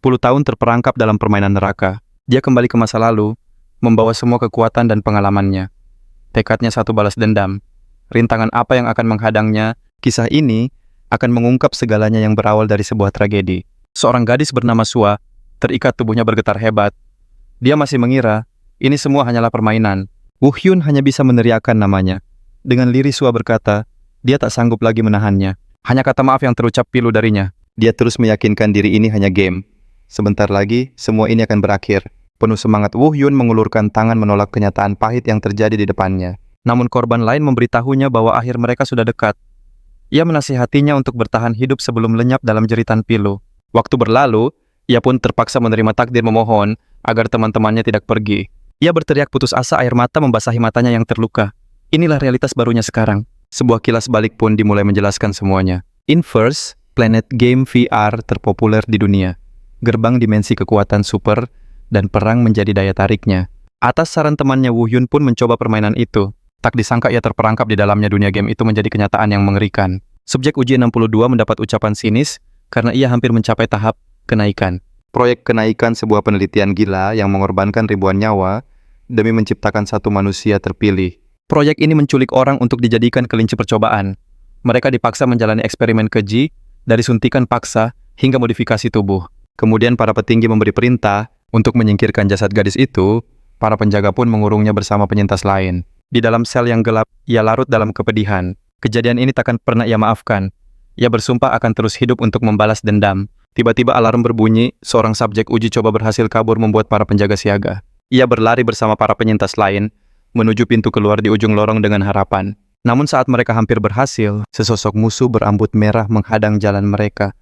10 tahun terperangkap dalam permainan neraka. Dia kembali ke masa lalu, membawa semua kekuatan dan pengalamannya. Tekadnya satu balas dendam. Rintangan apa yang akan menghadangnya? Kisah ini akan mengungkap segalanya yang berawal dari sebuah tragedi. Seorang gadis bernama Sua, terikat tubuhnya bergetar hebat. Dia masih mengira, ini semua hanyalah permainan. Woo Hyun hanya bisa meneriakkan namanya. Dengan lirih Sua berkata, dia tak sanggup lagi menahannya. Hanya kata maaf yang terucap pilu darinya. Dia terus meyakinkan diri ini hanya game. Sebentar lagi, semua ini akan berakhir. Penuh semangat, Woo Hyun mengulurkan tangan menolak kenyataan pahit yang terjadi di depannya. Namun korban lain memberitahunya bahwa akhir mereka sudah dekat. Ia menasihatinya untuk bertahan hidup sebelum lenyap dalam jeritan pilu. Waktu berlalu, ia pun terpaksa menerima takdir memohon agar teman-temannya tidak pergi. Ia berteriak putus asa, air mata membasahi matanya yang terluka. Inilah realitas barunya sekarang. Sebuah kilas balik pun dimulai menjelaskan semuanya. Inverse, planet game VR terpopuler di dunia. Gerbang dimensi kekuatan super dan perang menjadi daya tariknya. Atas saran temannya, Woo Hyun pun mencoba permainan itu. Tak disangka ia terperangkap di dalamnya. Dunia game itu menjadi kenyataan yang mengerikan. Subjek uji 62 mendapat ucapan sinis karena ia hampir mencapai tahap kenaikan. Proyek kenaikan sebuah penelitian gila yang mengorbankan ribuan nyawa demi menciptakan satu manusia terpilih. Proyek ini menculik orang untuk dijadikan kelinci percobaan. Mereka dipaksa menjalani eksperimen keji, dari suntikan paksa hingga modifikasi tubuh. Kemudian para petinggi memberi perintah untuk menyingkirkan jasad gadis itu. Para penjaga pun mengurungnya bersama penyintas lain. Di dalam sel yang gelap, ia larut dalam kepedihan. Kejadian ini takkan pernah ia maafkan. Ia bersumpah akan terus hidup untuk membalas dendam. Tiba-tiba alarm berbunyi, seorang subjek uji coba berhasil kabur membuat para penjaga siaga. Ia berlari bersama para penyintas lain, menuju pintu keluar di ujung lorong dengan harapan. Namun saat mereka hampir berhasil, sesosok musuh berambut merah menghadang jalan mereka.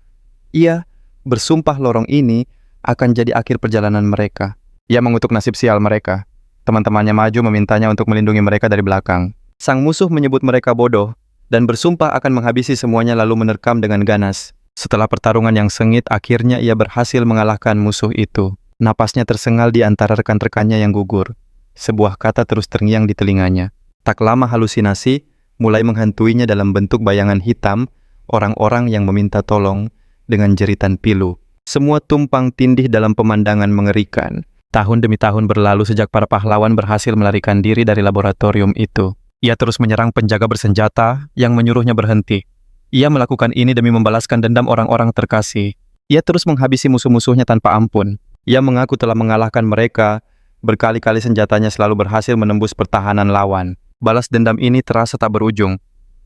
Ia bersumpah lorong ini akan jadi akhir perjalanan mereka. Ia mengutuk nasib sial mereka. Teman-temannya maju memintanya untuk melindungi mereka dari belakang. Sang musuh menyebut mereka bodoh, dan bersumpah akan menghabisi semuanya lalu menerkam dengan ganas. Setelah pertarungan yang sengit, akhirnya ia berhasil mengalahkan musuh itu. Napasnya tersengal di antara rekan-rekannya yang gugur. Sebuah kata terus terngiang di telinganya. Tak lama halusinasi mulai menghantuinya dalam bentuk bayangan hitam, orang-orang yang meminta tolong dengan jeritan pilu. Semua tumpang tindih dalam pemandangan mengerikan. Tahun demi tahun berlalu sejak para pahlawan berhasil melarikan diri dari laboratorium itu. Ia terus menyerang penjaga bersenjata yang menyuruhnya berhenti. Ia melakukan ini demi membalaskan dendam orang-orang terkasih. Ia terus menghabisi musuh-musuhnya tanpa ampun. Ia mengaku telah mengalahkan mereka. Berkali-kali senjatanya selalu berhasil menembus pertahanan lawan. Balas dendam ini terasa tak berujung.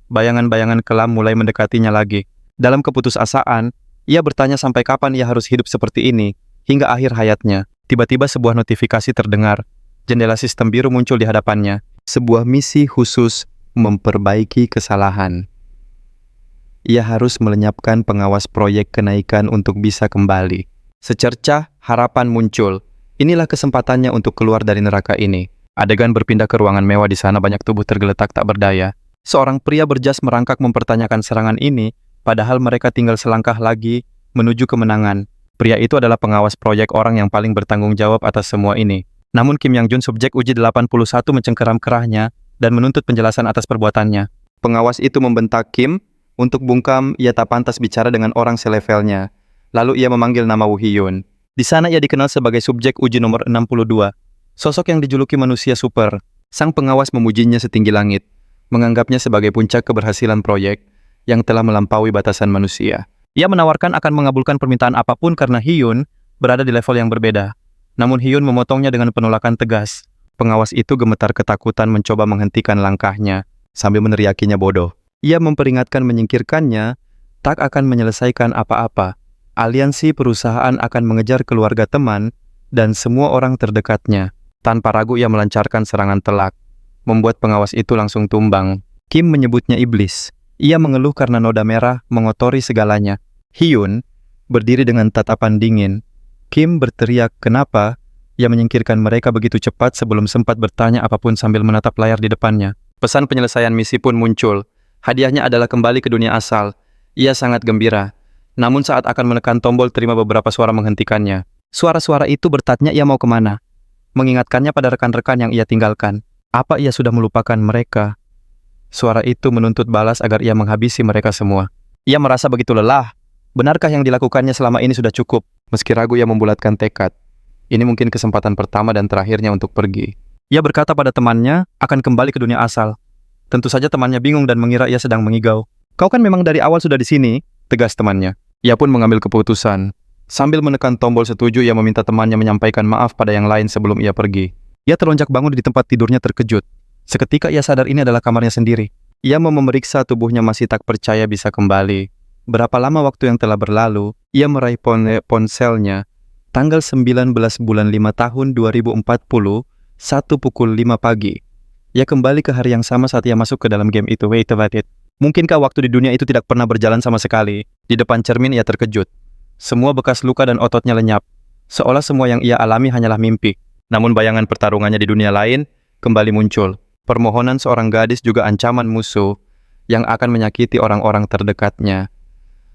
Bayangan-bayangan kelam mulai mendekatinya lagi. Dalam keputusasaan, ia bertanya sampai kapan ia harus hidup seperti ini, hingga akhir hayatnya. Tiba-tiba sebuah notifikasi terdengar. Jendela sistem biru muncul di hadapannya. Sebuah misi khusus memperbaiki kesalahan. Ia harus melenyapkan pengawas proyek kenaikan untuk bisa kembali. Secercah harapan muncul. Inilah kesempatannya untuk keluar dari neraka ini. Adegan berpindah ke ruangan mewah. Di sana banyak tubuh tergeletak tak berdaya. Seorang pria berjas merangkak mempertanyakan serangan ini, padahal mereka tinggal selangkah lagi menuju kemenangan. Pria itu adalah pengawas proyek, orang yang paling bertanggung jawab atas semua ini. Namun Kim Yang Jun, subjek uji 81, mencengkeram kerahnya dan menuntut penjelasan atas perbuatannya. Pengawas itu membentak Kim untuk bungkam. Ia tak pantas bicara dengan orang selevelnya. Lalu ia memanggil nama Woo Hyun. Di sana ia dikenal sebagai subjek uji nomor 62, sosok yang dijuluki manusia super. Sang pengawas memujinya setinggi langit, menganggapnya sebagai puncak keberhasilan proyek yang telah melampaui batasan manusia. Ia menawarkan akan mengabulkan permintaan apapun karena Hyun berada di level yang berbeda. Namun Hyun memotongnya dengan penolakan tegas. Pengawas itu gemetar ketakutan mencoba menghentikan langkahnya, sambil meneriakinya bodoh. Ia memperingatkan menyingkirkannya tak akan menyelesaikan apa-apa. Aliansi perusahaan akan mengejar keluarga teman dan semua orang terdekatnya. Tanpa ragu ia melancarkan serangan telak, membuat pengawas itu langsung tumbang. Kim menyebutnya iblis. Ia mengeluh karena noda merah mengotori segalanya. Hyun berdiri dengan tatapan dingin. Kim berteriak kenapa ia menyingkirkan mereka begitu cepat sebelum sempat bertanya apapun sambil menatap layar di depannya. Pesan penyelesaian misi pun muncul. Hadiahnya adalah kembali ke dunia asal. Ia sangat gembira. Namun saat akan menekan tombol, terima beberapa suara menghentikannya. Suara-suara itu bertanya ia mau kemana. Mengingatkannya pada rekan-rekan yang ia tinggalkan. Apa ia sudah melupakan mereka? Suara itu menuntut balas agar ia menghabisi mereka semua. Ia merasa begitu lelah. Benarkah yang dilakukannya selama ini sudah cukup? Meski ragu, ia membulatkan tekad. Ini mungkin kesempatan pertama dan terakhirnya untuk pergi. Ia berkata pada temannya akan kembali ke dunia asal. Tentu saja temannya bingung dan mengira ia sedang mengigau. Kau kan memang dari awal sudah di sini, tegas temannya. Ia pun mengambil keputusan. Sambil menekan tombol setuju, ia meminta temannya menyampaikan maaf pada yang lain sebelum ia pergi. Ia terlonjak bangun di tempat tidurnya terkejut. Seketika ia sadar ini adalah kamarnya sendiri. Ia mau memeriksa tubuhnya masih tak percaya bisa kembali. Berapa lama waktu yang telah berlalu, ia meraih ponselnya. Tanggal 19 bulan 5 tahun 2040, 1 pukul 5 pagi. Ia kembali ke hari yang sama saat ia masuk ke dalam game itu. Wait. Mungkinkah waktu di dunia itu tidak pernah berjalan sama sekali? Di depan cermin ia terkejut. Semua bekas luka dan ototnya lenyap. Seolah semua yang ia alami hanyalah mimpi. Namun bayangan pertarungannya di dunia lain kembali muncul. Permohonan seorang gadis juga ancaman musuh yang akan menyakiti orang-orang terdekatnya.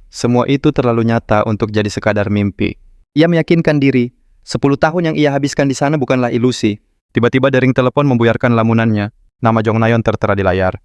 Semua itu terlalu nyata untuk jadi sekadar mimpi. Ia meyakinkan diri, 10 tahun yang ia habiskan di sana bukanlah ilusi. Tiba-tiba dering telepon membuyarkan lamunannya. Nama Jong Nayeon tertera di layar.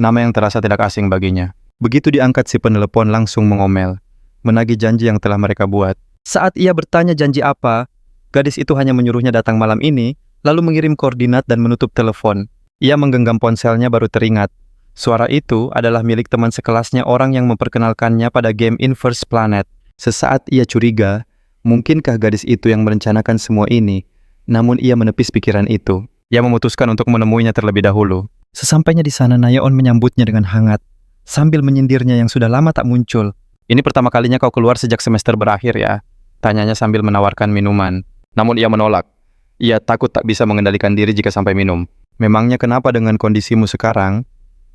Nama yang terasa tidak asing baginya. Begitu diangkat si penelepon langsung mengomel, menagih janji yang telah mereka buat. Saat ia bertanya janji apa, gadis itu hanya menyuruhnya datang malam ini, lalu mengirim koordinat dan menutup telepon. Ia menggenggam ponselnya baru teringat. Suara itu adalah milik teman sekelasnya, orang yang memperkenalkannya pada game Inverse Planet. Sesaat ia curiga, mungkinkah gadis itu yang merencanakan semua ini? Namun ia menepis pikiran itu. Ia memutuskan untuk menemuinya terlebih dahulu. Sesampainya di sana, Nayeon menyambutnya dengan hangat, sambil menyindirnya yang sudah lama tak muncul. Ini pertama kalinya kau keluar sejak semester berakhir ya? Tanyanya sambil menawarkan minuman. Namun ia menolak. Ia takut tak bisa mengendalikan diri jika sampai minum. Memangnya kenapa dengan kondisimu sekarang?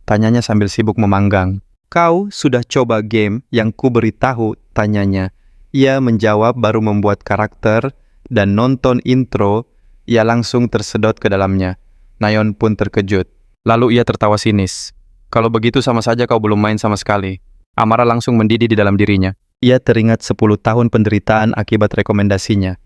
Tanyanya sambil sibuk memanggang. Kau sudah coba game yang ku beritahu? Tanyanya. Ia menjawab baru membuat karakter dan nonton intro. Ia langsung tersedot ke dalamnya. Nayeon pun terkejut. Lalu ia tertawa sinis. Kalau begitu sama saja kau belum main sama sekali. Amarah langsung mendidih di dalam dirinya. Ia teringat 10 tahun penderitaan akibat rekomendasinya.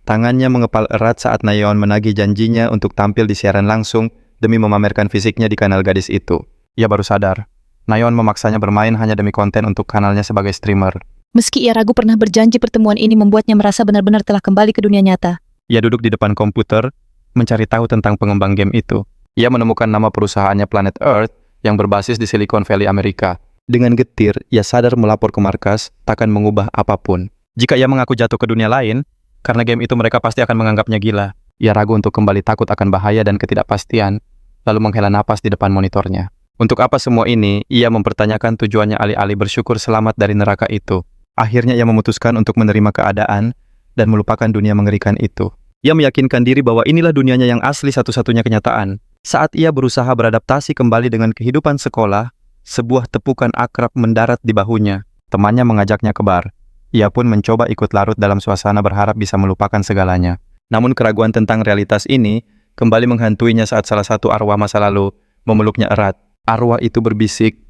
Tangannya mengepal erat saat Nayeon menagih janjinya untuk tampil di siaran langsung demi memamerkan fisiknya di kanal gadis itu. Ia baru sadar, Nayeon memaksanya bermain hanya demi konten untuk kanalnya sebagai streamer. Meski ia ragu pernah berjanji, pertemuan ini membuatnya merasa benar-benar telah kembali ke dunia nyata. Ia duduk di depan komputer, mencari tahu tentang pengembang game itu. Ia menemukan nama perusahaannya Planet Earth yang berbasis di Silicon Valley, Amerika. Dengan getir, ia sadar melapor ke markas takkan mengubah apapun. Jika ia mengaku jatuh ke dunia lain, karena game itu mereka pasti akan menganggapnya gila. Ia ragu untuk kembali, takut akan bahaya dan ketidakpastian, lalu menghela napas di depan monitornya. Untuk apa semua ini? Ia mempertanyakan tujuannya alih-alih bersyukur selamat dari neraka itu. Akhirnya ia memutuskan untuk menerima keadaan dan melupakan dunia mengerikan itu. Ia meyakinkan diri bahwa inilah dunianya yang asli, satu-satunya kenyataan. Saat ia berusaha beradaptasi kembali dengan kehidupan sekolah, sebuah tepukan akrab mendarat di bahunya. Temannya mengajaknya ke bar. Ia pun mencoba ikut larut dalam suasana berharap bisa melupakan segalanya. Namun keraguan tentang realitas ini kembali menghantuinya saat salah satu arwah masa lalu memeluknya erat. Arwah itu berbisik,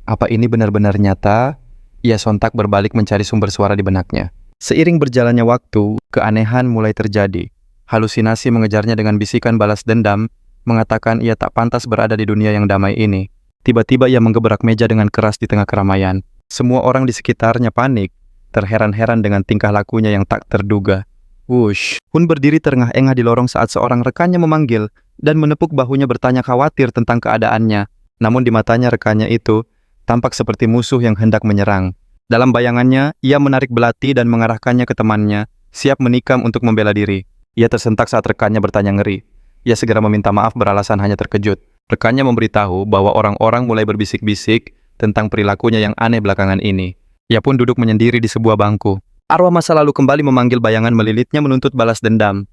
"Apa ini benar-benar nyata?" Ia sontak berbalik mencari sumber suara di benaknya. Seiring berjalannya waktu, keanehan mulai terjadi. Halusinasi mengejarnya dengan bisikan balas dendam, mengatakan ia tak pantas berada di dunia yang damai ini. Tiba-tiba ia menggebrak meja dengan keras di tengah keramaian. Semua orang di sekitarnya panik, terheran-heran dengan tingkah lakunya yang tak terduga. Wush! Hun berdiri terengah-engah di lorong saat seorang rekannya memanggil dan menepuk bahunya bertanya khawatir tentang keadaannya. Namun di matanya rekannya itu tampak seperti musuh yang hendak menyerang. Dalam bayangannya, ia menarik belati dan mengarahkannya ke temannya, siap menikam untuk membela diri. Ia tersentak saat rekannya bertanya ngeri. Ia segera meminta maaf beralasan hanya terkejut. Rekannya memberitahu bahwa orang-orang mulai berbisik-bisik tentang perilakunya yang aneh belakangan ini. Ia pun duduk menyendiri di sebuah bangku. Arwah masa lalu kembali memanggil bayangan melilitnya menuntut balas dendam.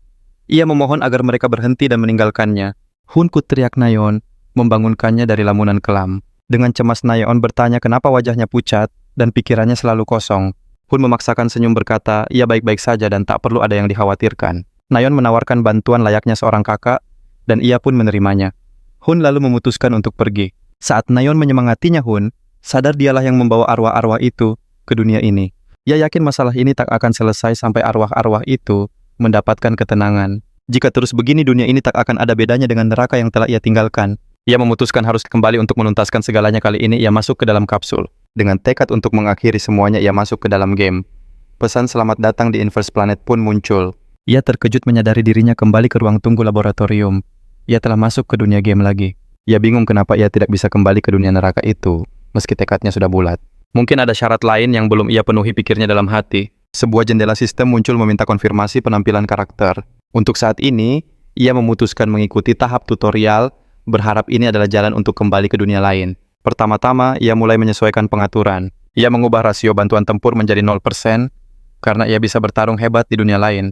Ia memohon agar mereka berhenti dan meninggalkannya. Hunku, teriak Nayeon, membangunkannya dari lamunan kelam. Dengan cemas Nayeon bertanya kenapa wajahnya pucat dan pikirannya selalu kosong. Hun memaksakan senyum berkata, ia baik-baik saja dan tak perlu ada yang dikhawatirkan. Nayeon menawarkan bantuan layaknya seorang kakak, dan ia pun menerimanya. Hun lalu memutuskan untuk pergi. Saat Nayeon menyemangatinya, Hun sadar dialah yang membawa arwah-arwah itu ke dunia ini. Ia yakin masalah ini tak akan selesai sampai arwah-arwah itu mendapatkan ketenangan. Jika terus begini, dunia ini tak akan ada bedanya dengan neraka yang telah ia tinggalkan. Ia memutuskan harus kembali untuk menuntaskan segalanya. Kali ini ia masuk ke dalam kapsul. Dengan tekad untuk mengakhiri semuanya, ia masuk ke dalam game. Pesan selamat datang di Inverse Planet pun muncul. Ia terkejut menyadari dirinya kembali ke ruang tunggu laboratorium. Ia telah masuk ke dunia game lagi. Ia bingung kenapa ia tidak bisa kembali ke dunia neraka itu, meski tekadnya sudah bulat. Mungkin ada syarat lain yang belum ia penuhi, pikirnya dalam hati. Sebuah jendela sistem muncul meminta konfirmasi penampilan karakter. Untuk saat ini, ia memutuskan mengikuti tahap tutorial, berharap ini adalah jalan untuk kembali ke dunia lain. Pertama-tama, ia mulai menyesuaikan pengaturan. Ia mengubah rasio bantuan tempur menjadi 0%, karena ia bisa bertarung hebat di dunia lain,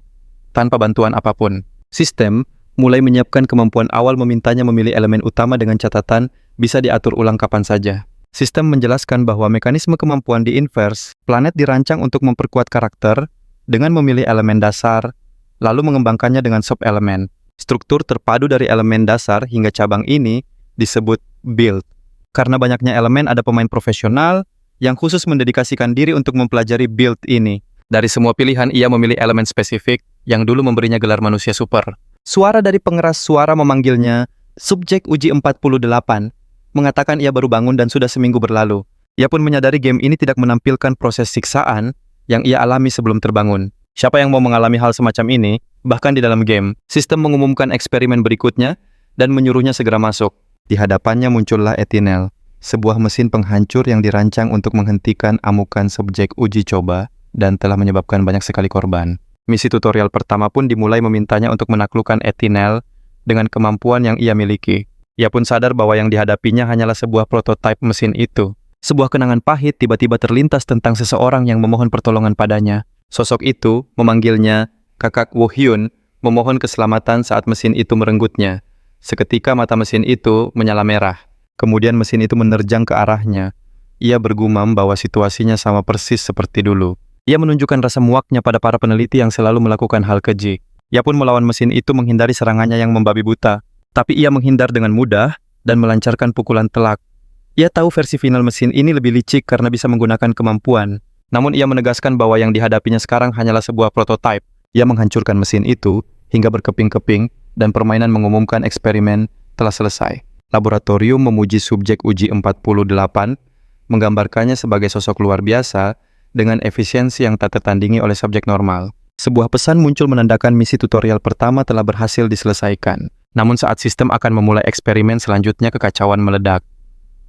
tanpa bantuan apapun. Sistem mulai menyiapkan kemampuan awal, memintanya memilih elemen utama dengan catatan bisa diatur ulang kapan saja. Sistem menjelaskan bahwa mekanisme kemampuan di Inverse Planet dirancang untuk memperkuat karakter dengan memilih elemen dasar, lalu mengembangkannya dengan sub-elemen. Struktur terpadu dari elemen dasar hingga cabang ini disebut build. Karena banyaknya elemen, ada pemain profesional yang khusus mendedikasikan diri untuk mempelajari build ini. Dari semua pilihan, ia memilih elemen spesifik yang dulu memberinya gelar manusia super. Suara dari pengeras suara memanggilnya, subjek uji 48, mengatakan ia baru bangun dan sudah seminggu berlalu. Ia pun menyadari game ini tidak menampilkan proses siksaan yang ia alami sebelum terbangun. Siapa yang mau mengalami hal semacam ini? Bahkan di dalam game, sistem mengumumkan eksperimen berikutnya dan menyuruhnya segera masuk. Di hadapannya muncullah Etinel, sebuah mesin penghancur yang dirancang untuk menghentikan amukan subjek uji coba dan telah menyebabkan banyak sekali korban. Misi tutorial pertama pun dimulai memintanya untuk menaklukkan Etinel dengan kemampuan yang ia miliki. Ia pun sadar bahwa yang dihadapinya hanyalah sebuah prototipe mesin itu. Sebuah kenangan pahit tiba-tiba terlintas tentang seseorang yang memohon pertolongan padanya. Sosok itu memanggilnya Kakak Wohyun, memohon keselamatan saat mesin itu merenggutnya. Seketika mata mesin itu menyala merah. Kemudian mesin itu menerjang ke arahnya. Ia bergumam bahwa situasinya sama persis seperti dulu. Ia menunjukkan rasa muaknya pada para peneliti yang selalu melakukan hal keji. Ia pun melawan mesin itu menghindari serangannya yang membabi buta. Tapi ia menghindar dengan mudah dan melancarkan pukulan telak. Ia tahu versi final mesin ini lebih licik karena bisa menggunakan kemampuan. Namun ia menegaskan bahwa yang dihadapinya sekarang hanyalah sebuah prototipe. Ia menghancurkan mesin itu hingga berkeping-keping dan permainan mengumumkan eksperimen telah selesai. Laboratorium memuji subjek uji 48, menggambarkannya sebagai sosok luar biasa dengan efisiensi yang tak tertandingi oleh subjek normal. Sebuah pesan muncul menandakan misi tutorial pertama telah berhasil diselesaikan. Namun saat sistem akan memulai eksperimen selanjutnya, kekacauan meledak.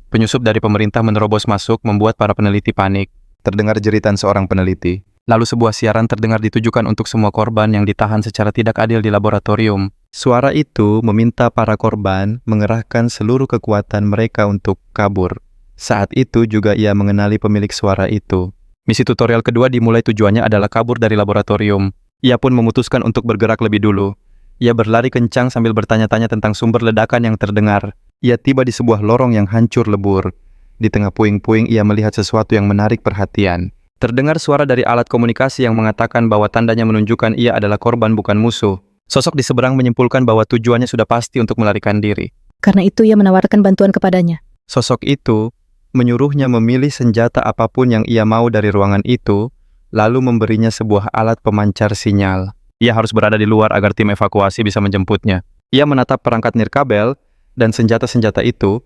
Penyusup dari pemerintah menerobos masuk, membuat para peneliti panik. Terdengar jeritan seorang peneliti. Lalu sebuah siaran terdengar ditujukan untuk semua korban yang ditahan secara tidak adil di laboratorium. Suara itu meminta para korban mengerahkan seluruh kekuatan mereka untuk kabur. Saat itu juga ia mengenali pemilik suara itu. Misi tutorial kedua dimulai, tujuannya adalah kabur dari laboratorium. Ia pun memutuskan untuk bergerak lebih dulu. Ia berlari kencang sambil bertanya-tanya tentang sumber ledakan yang terdengar. Ia tiba di sebuah lorong yang hancur lebur. Di tengah puing-puing ia melihat sesuatu yang menarik perhatian. Terdengar suara dari alat komunikasi yang mengatakan bahwa tandanya menunjukkan ia adalah korban bukan musuh. Sosok di seberang menyimpulkan bahwa tujuannya sudah pasti untuk melarikan diri. Karena itu ia menawarkan bantuan kepadanya. Sosok itu menyuruhnya memilih senjata apapun yang ia mau dari ruangan itu, lalu memberinya sebuah alat pemancar sinyal. Ia harus berada di luar agar tim evakuasi bisa menjemputnya. Ia menatap perangkat nirkabel dan senjata-senjata itu,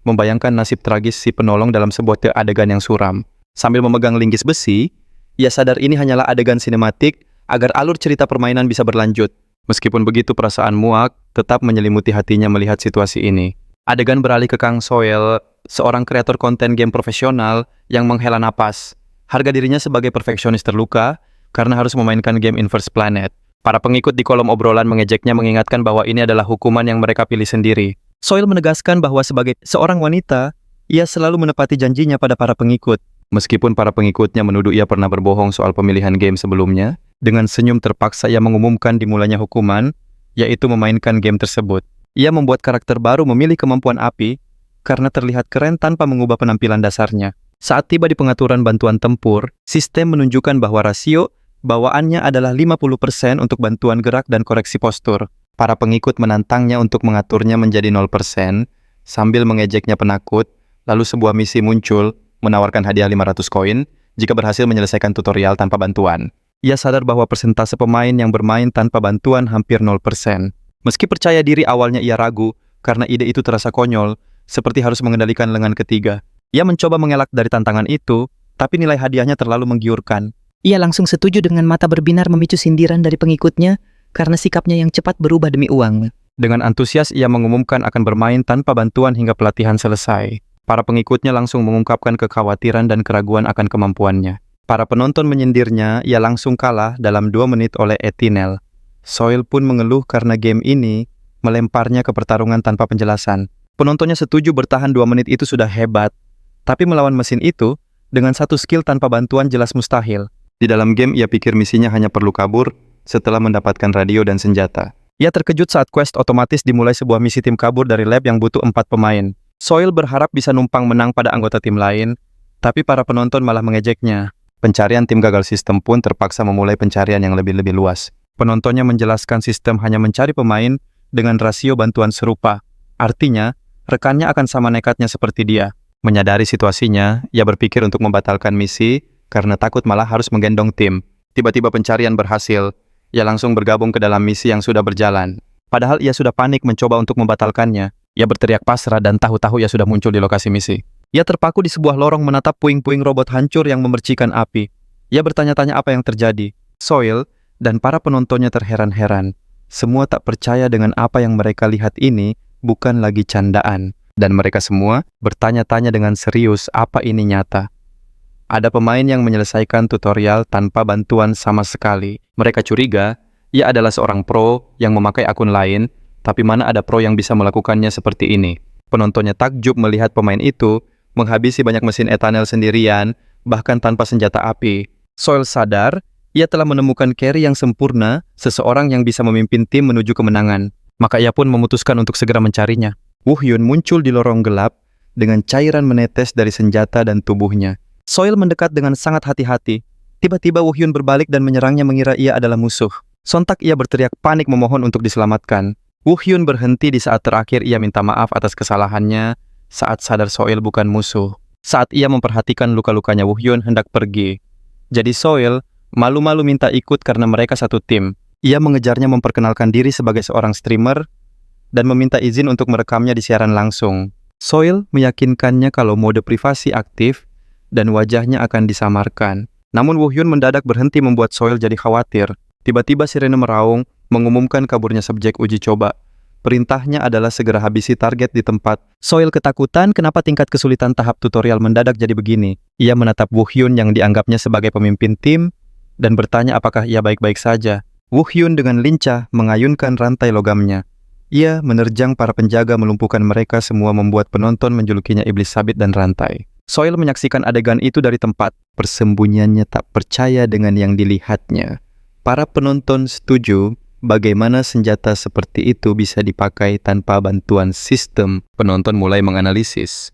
membayangkan nasib tragis si penolong dalam sebuah adegan yang suram. Sambil memegang linggis besi, ia sadar ini hanyalah adegan sinematik agar alur cerita permainan bisa berlanjut. Meskipun begitu, perasaan muak tetap menyelimuti hatinya melihat situasi ini. Adegan beralih ke Kang Soel, seorang kreator konten game profesional yang menghela napas. Harga dirinya sebagai perfeksionis terluka karena harus memainkan game Inverse Planet. Para pengikut di kolom obrolan mengejeknya, mengingatkan bahwa ini adalah hukuman yang mereka pilih sendiri. Soel menegaskan bahwa sebagai seorang wanita, ia selalu menepati janjinya pada para pengikut. Meskipun para pengikutnya menuduh ia pernah berbohong soal pemilihan game sebelumnya, dengan senyum terpaksa ia mengumumkan dimulainya hukuman, yaitu memainkan game tersebut. Ia membuat karakter baru memilih kemampuan api, karena terlihat keren tanpa mengubah penampilan dasarnya. Saat tiba di pengaturan bantuan tempur, sistem menunjukkan bahwa rasio bawaannya adalah 50% untuk bantuan gerak dan koreksi postur. Para pengikut menantangnya untuk mengaturnya menjadi 0%, sambil mengejeknya penakut, lalu sebuah misi muncul, menawarkan hadiah 500 koin jika berhasil menyelesaikan tutorial tanpa bantuan. Ia sadar bahwa persentase pemain yang bermain tanpa bantuan hampir 0%. Meski percaya diri awalnya ia ragu, karena ide itu terasa konyol, seperti harus mengendalikan lengan ketiga. Ia mencoba mengelak dari tantangan itu, tapi nilai hadiahnya terlalu menggiurkan. Ia langsung setuju dengan mata berbinar memicu sindiran dari pengikutnya karena sikapnya yang cepat berubah demi uang. Dengan antusias ia mengumumkan akan bermain tanpa bantuan hingga pelatihan selesai. Para pengikutnya langsung mengungkapkan kekhawatiran dan keraguan akan kemampuannya. Para penonton menyindirnya, ia langsung kalah dalam 2 menit oleh Etinel. Soil pun mengeluh karena game ini melemparnya ke pertarungan tanpa penjelasan. Penontonnya setuju bertahan 2 menit itu sudah hebat. Tapi melawan mesin itu, dengan satu skill tanpa bantuan jelas mustahil. Di dalam game ia pikir misinya hanya perlu kabur setelah mendapatkan radio dan senjata. Ia terkejut saat quest otomatis dimulai sebuah misi tim kabur dari lab yang butuh 4 pemain. Soil berharap bisa numpang menang pada anggota tim lain, tapi para penonton malah mengejeknya. Pencarian tim gagal sistem pun terpaksa memulai pencarian yang lebih luas. Penontonnya menjelaskan sistem hanya mencari pemain dengan rasio bantuan serupa. Artinya, rekannya akan sama nekatnya seperti dia. Menyadari situasinya, ia berpikir untuk membatalkan misi karena takut malah harus menggendong tim. Tiba-tiba pencarian berhasil. Ia langsung bergabung ke dalam misi yang sudah berjalan. Padahal ia sudah panik mencoba untuk membatalkannya. Ia berteriak pasrah dan tahu-tahu ia sudah muncul di lokasi misi. Ia terpaku di sebuah lorong menatap puing-puing robot hancur yang memercikan api. Ia bertanya-tanya apa yang terjadi. Soil dan para penontonnya terheran-heran. Semua tak percaya dengan apa yang mereka lihat ini bukan lagi candaan. Dan mereka semua bertanya-tanya dengan serius apa ini nyata. Ada pemain yang menyelesaikan tutorial tanpa bantuan sama sekali. Mereka curiga, ia adalah seorang pro yang memakai akun lain, tapi mana ada pro yang bisa melakukannya seperti ini. Penontonnya takjub melihat pemain itu menghabisi banyak mesin etanel sendirian, bahkan tanpa senjata api. Soil sadar, ia telah menemukan carry yang sempurna, seseorang yang bisa memimpin tim menuju kemenangan. Maka ia pun memutuskan untuk segera mencarinya. Woo-hyun muncul di lorong gelap dengan cairan menetes dari senjata dan tubuhnya. Soil mendekat dengan sangat hati-hati. Tiba-tiba Woo-hyun berbalik dan menyerangnya mengira ia adalah musuh. Sontak ia berteriak panik memohon untuk diselamatkan. Woo-hyun berhenti di saat terakhir ia minta maaf atas kesalahannya saat sadar Soil bukan musuh. Saat ia memperhatikan luka-lukanya Woo-hyun hendak pergi. Jadi Soil malu-malu minta ikut karena mereka satu tim. Ia mengejarnya memperkenalkan diri sebagai seorang streamer dan meminta izin untuk merekamnya di siaran langsung. Soil meyakinkannya kalau mode privasi aktif dan wajahnya akan disamarkan. Namun Woo-hyun mendadak berhenti membuat Soil jadi khawatir. Tiba-tiba sirene meraung mengumumkan kaburnya subjek uji coba. Perintahnya adalah segera habisi target di tempat. Soil ketakutan kenapa tingkat kesulitan tahap tutorial mendadak jadi begini. Ia menatap Woo-hyun yang dianggapnya sebagai pemimpin tim dan bertanya apakah ia baik-baik saja. Woo-hyun dengan lincah mengayunkan rantai logamnya. Ia menerjang para penjaga melumpuhkan mereka semua membuat penonton menjulukinya iblis sabit dan rantai. Soil menyaksikan adegan itu dari tempat. Persembunyiannya tak percaya dengan yang dilihatnya. Para penonton setuju bagaimana senjata seperti itu bisa dipakai tanpa bantuan sistem. Penonton mulai menganalisis.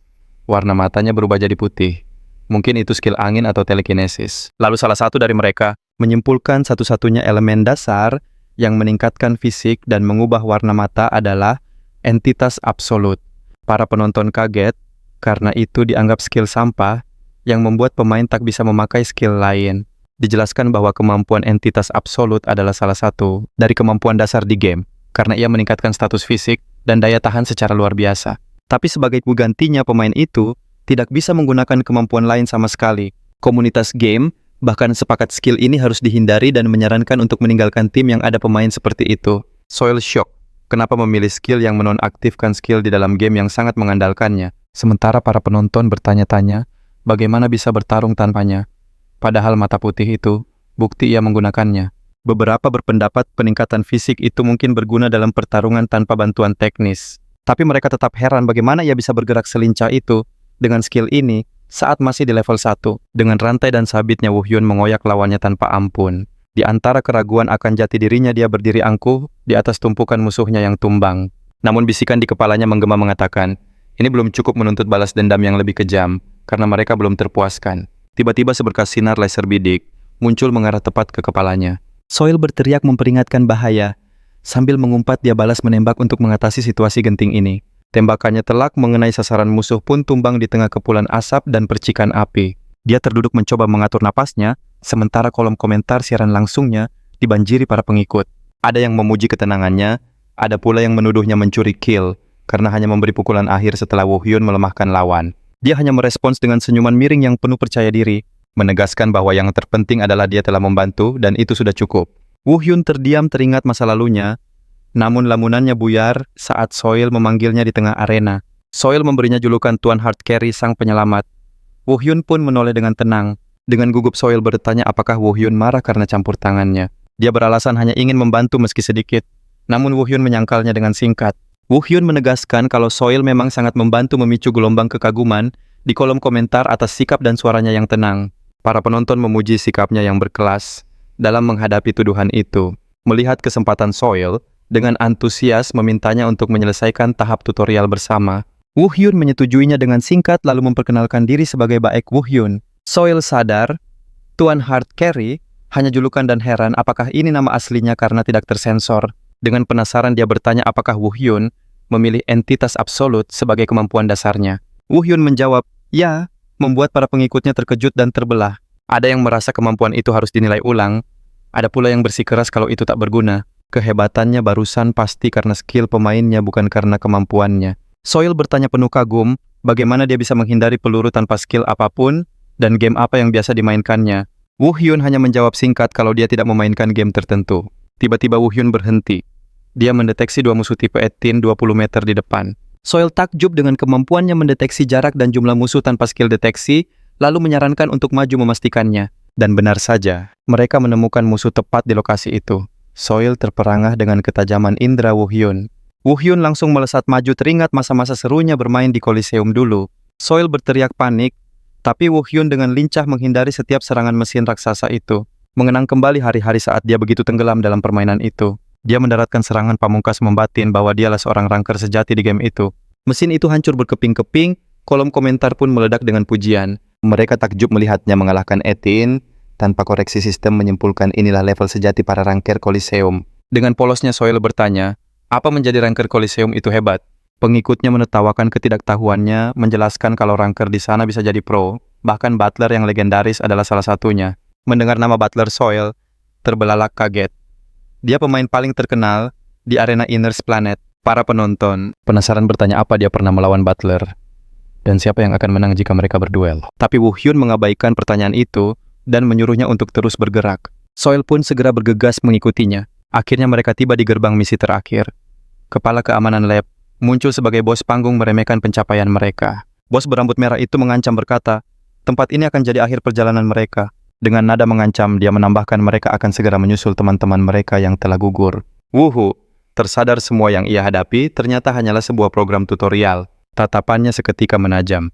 Warna matanya berubah jadi putih. Mungkin itu skill angin atau telekinesis. Lalu salah satu dari mereka menyimpulkan satu-satunya elemen dasar yang meningkatkan fisik dan mengubah warna mata adalah entitas absolut. Para penonton kaget karena itu dianggap skill sampah yang membuat pemain tak bisa memakai skill lain. Dijelaskan bahwa kemampuan entitas absolut adalah salah satu dari kemampuan dasar di game, karena ia meningkatkan status fisik dan daya tahan secara luar biasa. Tapi sebagai penggantinya pemain itu tidak bisa menggunakan kemampuan lain sama sekali. Komunitas game bahkan sepakat skill ini harus dihindari dan menyarankan untuk meninggalkan tim yang ada pemain seperti itu. Soil shock. Kenapa memilih skill yang menonaktifkan skill di dalam game yang sangat mengandalkannya? Sementara para penonton bertanya-tanya, bagaimana bisa bertarung tanpanya? Padahal mata putih itu, bukti ia menggunakannya. Beberapa berpendapat peningkatan fisik itu mungkin berguna dalam pertarungan tanpa bantuan teknis. Tapi mereka tetap heran bagaimana ia bisa bergerak selincah itu dengan skill ini saat masih di level 1. Dengan rantai dan sabitnya Woo-hyun mengoyak lawannya tanpa ampun. Di antara keraguan akan jati dirinya dia berdiri angkuh di atas tumpukan musuhnya yang tumbang. Namun bisikan di kepalanya menggema mengatakan, ini belum cukup menuntut balas dendam yang lebih kejam karena mereka belum terpuaskan. Tiba-tiba seberkas sinar laser bidik muncul mengarah tepat ke kepalanya. Soil berteriak memperingatkan bahaya. Sambil mengumpat dia balas menembak untuk mengatasi situasi genting ini. Tembakannya telak mengenai sasaran musuh pun tumbang di tengah kepulan asap dan percikan api. Dia terduduk mencoba mengatur napasnya, sementara kolom komentar siaran langsungnya dibanjiri para pengikut. Ada yang memuji ketenangannya, ada pula yang menuduhnya mencuri kill karena hanya memberi pukulan akhir setelah Woo-hyun melemahkan lawan. Dia hanya merespons dengan senyuman miring yang penuh percaya diri, menegaskan bahwa yang terpenting adalah dia telah membantu dan itu sudah cukup. Woo Hyun terdiam teringat masa lalunya, namun lamunannya buyar saat Soil memanggilnya di tengah arena. Soil memberinya julukan Tuan Hard Carry sang penyelamat. Woo Hyun pun menoleh dengan tenang. Dengan gugup Soil bertanya apakah Woo Hyun marah karena campur tangannya. Dia beralasan hanya ingin membantu meski sedikit, namun Woo Hyun menyangkalnya dengan singkat. Woo Hyun menegaskan kalau Soil memang sangat membantu memicu gelombang kekaguman di kolom komentar atas sikap dan suaranya yang tenang. Para penonton memuji sikapnya yang berkelas dalam menghadapi tuduhan itu. Melihat kesempatan Soil, dengan antusias memintanya untuk menyelesaikan tahap tutorial bersama. Woo Hyun menyetujuinya dengan singkat lalu memperkenalkan diri sebagai Baek Woo Hyun. Soil sadar, Tuan Hard Carry hanya julukan dan heran apakah ini nama aslinya karena tidak tersensor. Dengan penasaran dia bertanya apakah Woo Hyun memilih entitas absolut sebagai kemampuan dasarnya. Woo Hyun menjawab, ya, membuat para pengikutnya terkejut dan terbelah. Ada yang merasa kemampuan itu harus dinilai ulang, ada pula yang bersikeras kalau itu tak berguna. Kehebatannya barusan pasti karena skill pemainnya bukan karena kemampuannya. Soil bertanya penuh kagum, bagaimana dia bisa menghindari peluru tanpa skill apapun, dan game apa yang biasa dimainkannya. Woo Hyun hanya menjawab singkat kalau dia tidak memainkan game tertentu. Tiba-tiba Woo Hyun berhenti. Dia mendeteksi dua musuh tipe 18 20 meter di depan. Soil takjub dengan kemampuannya mendeteksi jarak dan jumlah musuh tanpa skill deteksi, lalu menyarankan untuk maju memastikannya. Dan benar saja, mereka menemukan musuh tepat di lokasi itu. Soil terperangah dengan ketajaman indera Woo Hyun. Woo Hyun langsung melesat maju teringat masa-masa serunya bermain di Coliseum dulu. Soil berteriak panik, tapi Woo Hyun dengan lincah menghindari setiap serangan mesin raksasa itu. Mengenang kembali hari-hari saat dia begitu tenggelam dalam permainan itu. Dia mendaratkan serangan pamungkas membatin bahwa dialah seorang ranker sejati di game itu. Mesin itu hancur berkeping-keping, kolom komentar pun meledak dengan pujian. Mereka takjub melihatnya mengalahkan 18, tanpa koreksi sistem menyimpulkan inilah level sejati para ranker Coliseum. Dengan polosnya Soil bertanya, apa menjadi ranker Coliseum itu hebat? Pengikutnya menertawakan ketidaktahuannya, menjelaskan kalau ranker di sana bisa jadi pro, bahkan Butler yang legendaris adalah salah satunya. Mendengar nama Butler Soil, terbelalak kaget. Dia pemain paling terkenal di arena Inner's Planet. Para penonton penasaran bertanya apa dia pernah melawan Butler, dan siapa yang akan menang jika mereka berduel. Tapi Woo Hyun mengabaikan pertanyaan itu dan menyuruhnya untuk terus bergerak. Soil pun segera bergegas mengikutinya. Akhirnya mereka tiba di gerbang misi terakhir. Kepala keamanan lab muncul sebagai bos panggung meremehkan pencapaian mereka. Bos berambut merah itu mengancam berkata, tempat ini akan jadi akhir perjalanan mereka. Dengan nada mengancam, dia menambahkan mereka akan segera menyusul teman-teman mereka yang telah gugur. Wuhu, tersadar semua yang ia hadapi ternyata hanyalah sebuah program tutorial. Tatapannya seketika menajam.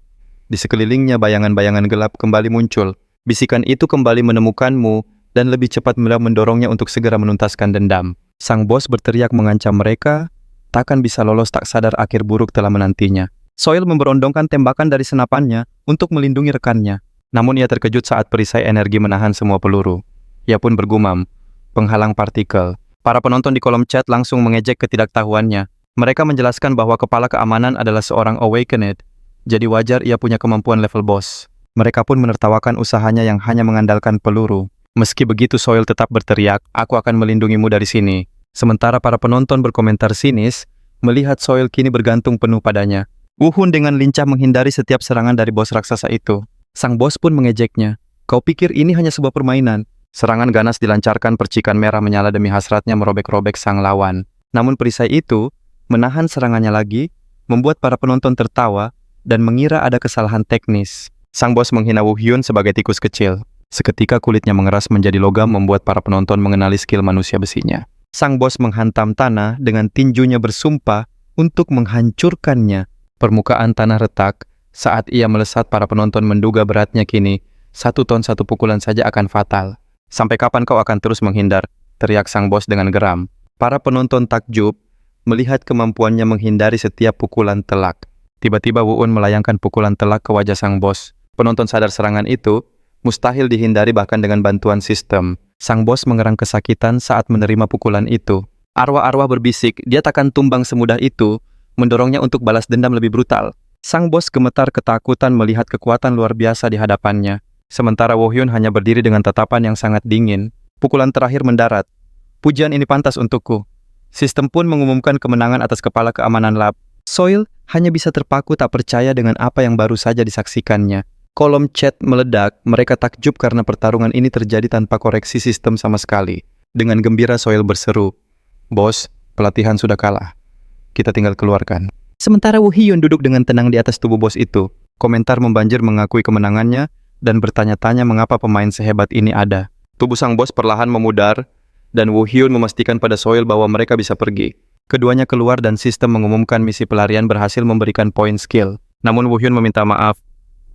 Di sekelilingnya bayangan-bayangan gelap kembali muncul. Bisikan itu kembali menemukanmu dan lebih cepat mendorongnya untuk segera menuntaskan dendam. Sang bos berteriak mengancam mereka, takkan bisa lolos tak sadar akhir buruk telah menantinya. Soil memberondongkan tembakan dari senapannya untuk melindungi rekannya. Namun ia terkejut saat perisai energi menahan semua peluru. Ia pun bergumam, penghalang partikel. Para penonton di kolom chat langsung mengejek ketidaktahuannya. Mereka menjelaskan bahwa kepala keamanan adalah seorang awakened, jadi wajar ia punya kemampuan level boss. Mereka pun menertawakan usahanya yang hanya mengandalkan peluru. Meski begitu Soil tetap berteriak, aku akan melindungimu dari sini. Sementara para penonton berkomentar sinis, melihat Soil kini bergantung penuh padanya. Woo Hyun dengan lincah menghindari setiap serangan dari bos raksasa itu. Sang bos pun mengejeknya. Kau pikir ini hanya sebuah permainan? Serangan ganas dilancarkan, percikan merah menyala demi hasratnya merobek-robek sang lawan. Namun perisai itu menahan serangannya lagi, membuat para penonton tertawa dan mengira ada kesalahan teknis. Sang bos menghina Woo Hyun sebagai tikus kecil. Seketika kulitnya mengeras menjadi logam membuat para penonton mengenali skill manusia besinya. Sang bos menghantam tanah dengan tinjunya bersumpah untuk menghancurkannya. Permukaan tanah retak. Saat ia melesat, para penonton menduga beratnya kini 1 ton 1 pukulan saja akan fatal. Sampai kapan kau akan terus menghindar? Teriak sang bos dengan geram. Para penonton takjub melihat kemampuannya menghindari setiap pukulan telak. Tiba-tiba Woo-un melayangkan pukulan telak ke wajah sang bos. Penonton sadar serangan itu mustahil dihindari bahkan dengan bantuan sistem. Sang bos mengerang kesakitan saat menerima pukulan itu. Arwah-arwah berbisik, dia takkan tumbang semudah itu, mendorongnya untuk balas dendam lebih brutal. Sang bos gemetar ketakutan melihat kekuatan luar biasa di hadapannya. Sementara Woo Hyun hanya berdiri dengan tatapan yang sangat dingin. Pukulan terakhir mendarat. Pujian ini pantas untukku. Sistem pun mengumumkan kemenangan atas kepala keamanan lab. Soil hanya bisa terpaku tak percaya dengan apa yang baru saja disaksikannya. Kolom chat meledak, mereka takjub karena pertarungan ini terjadi tanpa koreksi sistem sama sekali. Dengan gembira Soil berseru, "Bos, pelatihan sudah kalah. Kita tinggal keluarkan." Sementara Woo Hyun duduk dengan tenang di atas tubuh bos itu. Komentar membanjir mengakui kemenangannya dan bertanya-tanya mengapa pemain sehebat ini ada. Tubuh sang bos perlahan memudar dan Woo Hyun memastikan pada Soil bahwa mereka bisa pergi. Keduanya keluar dan sistem mengumumkan misi pelarian berhasil memberikan poin skill. Namun Woo Hyun meminta maaf.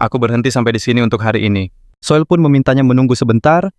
"Aku berhenti sampai di sini untuk hari ini." Soil pun memintanya menunggu sebentar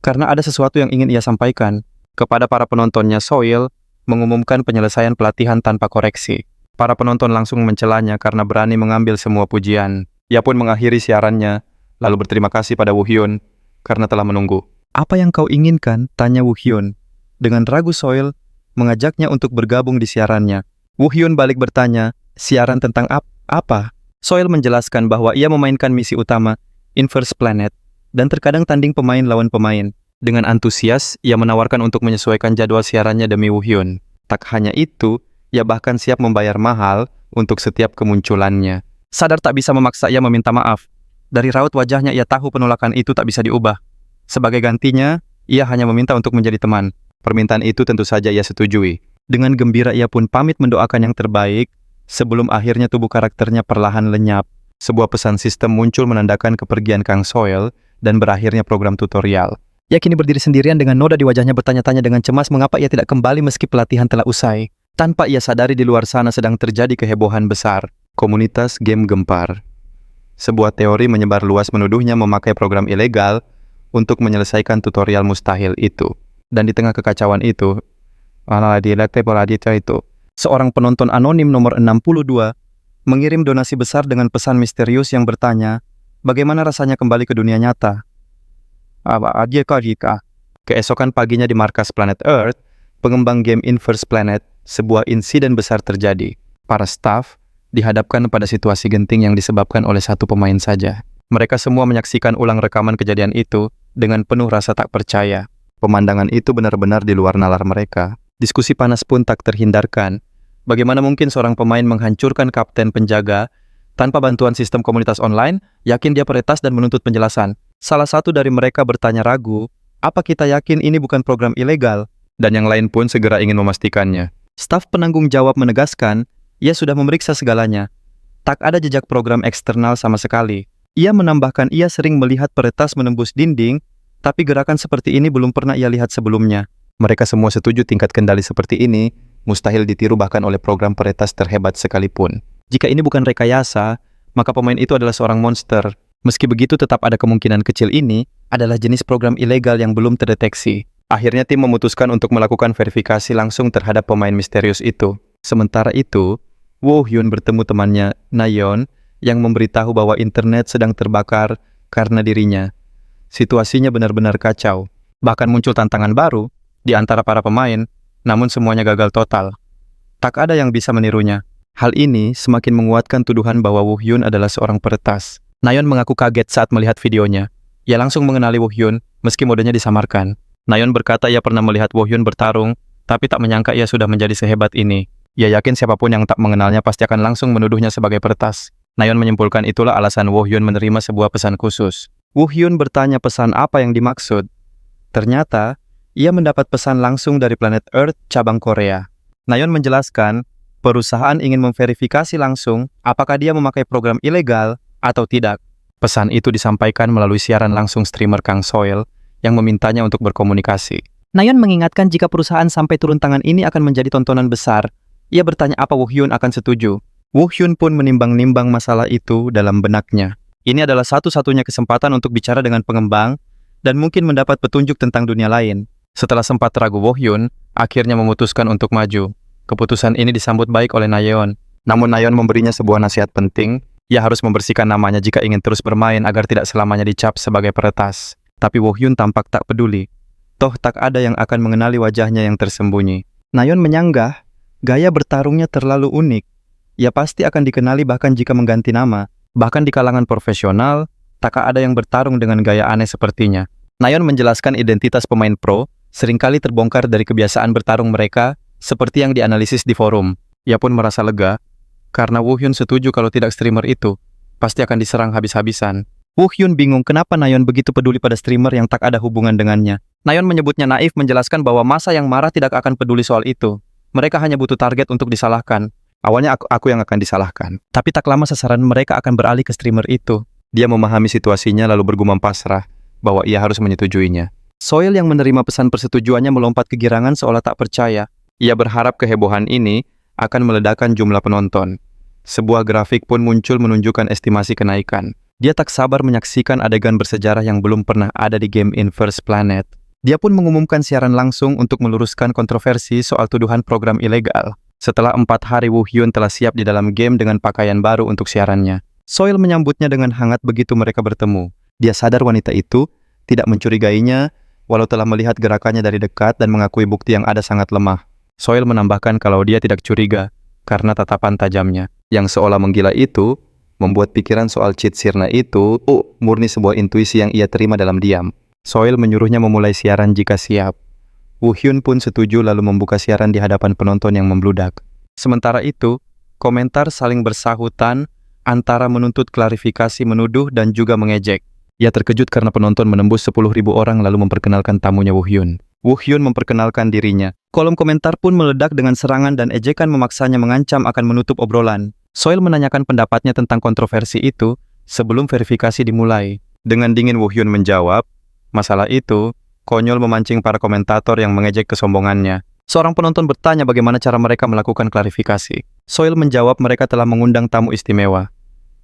karena ada sesuatu yang ingin ia sampaikan. Kepada para penontonnya, Soil mengumumkan penyelesaian pelatihan tanpa koreksi. Para penonton langsung mencelanya karena berani mengambil semua pujian. Ia pun mengakhiri siarannya, lalu berterima kasih pada Woo Hyun karena telah menunggu. "Apa yang kau inginkan?" tanya Woo Hyun. Dengan ragu Soil mengajaknya untuk bergabung di siarannya. Woo Hyun balik bertanya, "Siaran tentang apa?" Soil menjelaskan bahwa ia memainkan misi utama, Inverse Planet, dan terkadang tanding pemain lawan pemain. Dengan antusias, ia menawarkan untuk menyesuaikan jadwal siarannya demi Woo Hyun. Tak hanya itu, ia bahkan siap membayar mahal untuk setiap kemunculannya. Sadar tak bisa memaksa ia meminta maaf. Dari raut wajahnya ia tahu penolakan itu tak bisa diubah. Sebagai gantinya, ia hanya meminta untuk menjadi teman. Permintaan itu tentu saja ia setujui. Dengan gembira ia pun pamit mendoakan yang terbaik, sebelum akhirnya tubuh karakternya perlahan lenyap. Sebuah pesan sistem muncul menandakan kepergian Kang Soil dan berakhirnya program tutorial. Ia kini berdiri sendirian dengan noda di wajahnya bertanya-tanya dengan cemas mengapa ia tidak kembali meski pelatihan telah usai. Tanpa ia sadari di luar sana sedang terjadi kehebohan besar. Komunitas game gempar. Sebuah teori menyebar luas menuduhnya memakai program ilegal untuk menyelesaikan tutorial mustahil itu. Dan di tengah kekacauan itu, seorang penonton anonim nomor 62 mengirim donasi besar dengan pesan misterius yang bertanya, "Bagaimana rasanya kembali ke dunia nyata?" Keesokan paginya di markas planet Earth, pengembang game Inverse Planet, sebuah insiden besar terjadi. Para staf dihadapkan pada situasi genting yang disebabkan oleh satu pemain saja. Mereka semua menyaksikan ulang rekaman kejadian itu dengan penuh rasa tak percaya. Pemandangan itu benar-benar di luar nalar mereka. Diskusi panas pun tak terhindarkan. Bagaimana mungkin seorang pemain menghancurkan kapten penjaga tanpa bantuan sistem komunitas online? Yakin dia peretas dan menuntut penjelasan. Salah satu dari mereka bertanya ragu, "Apa kita yakin ini bukan program ilegal?" Dan yang lain pun segera ingin memastikannya. Staf penanggung jawab menegaskan, ia sudah memeriksa segalanya. Tak ada jejak program eksternal sama sekali. Ia menambahkan ia sering melihat peretas menembus dinding, tapi gerakan seperti ini belum pernah ia lihat sebelumnya. Mereka semua setuju tingkat kendali seperti ini mustahil ditiru bahkan oleh program peretas terhebat sekalipun. Jika ini bukan rekayasa, maka pemain itu adalah seorang monster. Meski begitu, tetap ada kemungkinan kecil ini adalah jenis program ilegal yang belum terdeteksi. Akhirnya tim memutuskan untuk melakukan verifikasi langsung terhadap pemain misterius itu. Sementara itu, Woo Hyun bertemu temannya, Nayeon, yang memberitahu bahwa internet sedang terbakar karena dirinya. Situasinya benar-benar kacau. Bahkan muncul tantangan baru di antara para pemain, namun semuanya gagal total. Tak ada yang bisa menirunya. Hal ini semakin menguatkan tuduhan bahwa Woo Hyun adalah seorang peretas. Nayeon mengaku kaget saat melihat videonya. Ia langsung mengenali Woo Hyun, meski modenya disamarkan. Nayeon berkata ia pernah melihat Woo Hyun bertarung, tapi tak menyangka ia sudah menjadi sehebat ini. Ia yakin siapapun yang tak mengenalnya pasti akan langsung menuduhnya sebagai peretas. Nayeon menyimpulkan itulah alasan Woo Hyun menerima sebuah pesan khusus. Woo Hyun bertanya pesan apa yang dimaksud. Ternyata, ia mendapat pesan langsung dari planet Earth cabang Korea. Nayeon menjelaskan, perusahaan ingin memverifikasi langsung apakah dia memakai program ilegal atau tidak. Pesan itu disampaikan melalui siaran langsung streamer Kang Soil yang memintanya untuk berkomunikasi. Nayeon mengingatkan jika perusahaan sampai turun tangan ini akan menjadi tontonan besar. Ia bertanya apa Woo Hyun akan setuju. Woo Hyun pun menimbang-nimbang masalah itu dalam benaknya. Ini adalah satu-satunya kesempatan untuk bicara dengan pengembang dan mungkin mendapat petunjuk tentang dunia lain. Setelah sempat ragu, Woo Hyun akhirnya memutuskan untuk maju. Keputusan ini disambut baik oleh Nayeon. Namun Nayeon memberinya sebuah nasihat penting. Ia harus membersihkan namanya jika ingin terus bermain agar tidak selamanya dicap sebagai peretas. Tapi Woo Hyun tampak tak peduli. Toh tak ada yang akan mengenali wajahnya yang tersembunyi. Nayeon menyanggah, gaya bertarungnya terlalu unik. Ia pasti akan dikenali bahkan jika mengganti nama. Bahkan di kalangan profesional, tak ada yang bertarung dengan gaya aneh sepertinya. Nayeon menjelaskan identitas pemain pro, seringkali terbongkar dari kebiasaan bertarung mereka, seperti yang dianalisis di forum. Ia pun merasa lega. karena Woo Hyun setuju kalau tidak streamer itu pasti akan diserang habis-habisan. Woo Hyun bingung kenapa Nayeon begitu peduli pada streamer yang tak ada hubungan dengannya. Nayeon menyebutnya naif, menjelaskan bahwa masa yang marah tidak akan peduli soal itu. Mereka hanya butuh target untuk disalahkan. Awalnya aku yang akan disalahkan. Tapi tak lama sasaran mereka akan beralih ke streamer itu. Dia memahami situasinya lalu bergumam pasrah bahwa ia harus menyetujuinya. Soil yang menerima pesan persetujuannya melompat kegirangan seolah tak percaya. Ia berharap kehebohan ini akan meledakkan jumlah penonton. Sebuah grafik pun muncul menunjukkan estimasi kenaikan. Dia tak sabar menyaksikan adegan bersejarah yang belum pernah ada di game Inverse Planet. Dia pun mengumumkan siaran langsung untuk meluruskan kontroversi soal tuduhan program ilegal. Setelah 4 hari, Woo Hyun telah siap di dalam game dengan pakaian baru untuk siarannya. Soil menyambutnya dengan hangat begitu mereka bertemu. Dia sadar wanita itu tidak mencurigainya, walau telah melihat gerakannya dari dekat dan mengakui bukti yang ada sangat lemah. Soil menambahkan kalau dia tidak curiga karena tatapan tajamnya. Yang seolah menggila itu membuat pikiran soal cheat sirna itu murni sebuah intuisi yang ia terima dalam diam. Soil menyuruhnya memulai siaran jika siap. Woo Hyun pun setuju lalu membuka siaran di hadapan penonton yang membludak. Sementara itu, komentar saling bersahutan antara menuntut klarifikasi, menuduh, dan juga mengejek. Ia terkejut karena penonton menembus 10.000 orang lalu memperkenalkan tamunya Woo Hyun. Woo Hyun memperkenalkan dirinya. Kolom komentar pun meledak dengan serangan dan ejekan memaksanya mengancam akan menutup obrolan. Soil menanyakan pendapatnya tentang kontroversi itu sebelum verifikasi dimulai. Dengan dingin Woo Hyun menjawab, masalah itu konyol, memancing para komentator yang mengejek kesombongannya. Seorang penonton bertanya bagaimana cara mereka melakukan klarifikasi. Soil menjawab mereka telah mengundang tamu istimewa.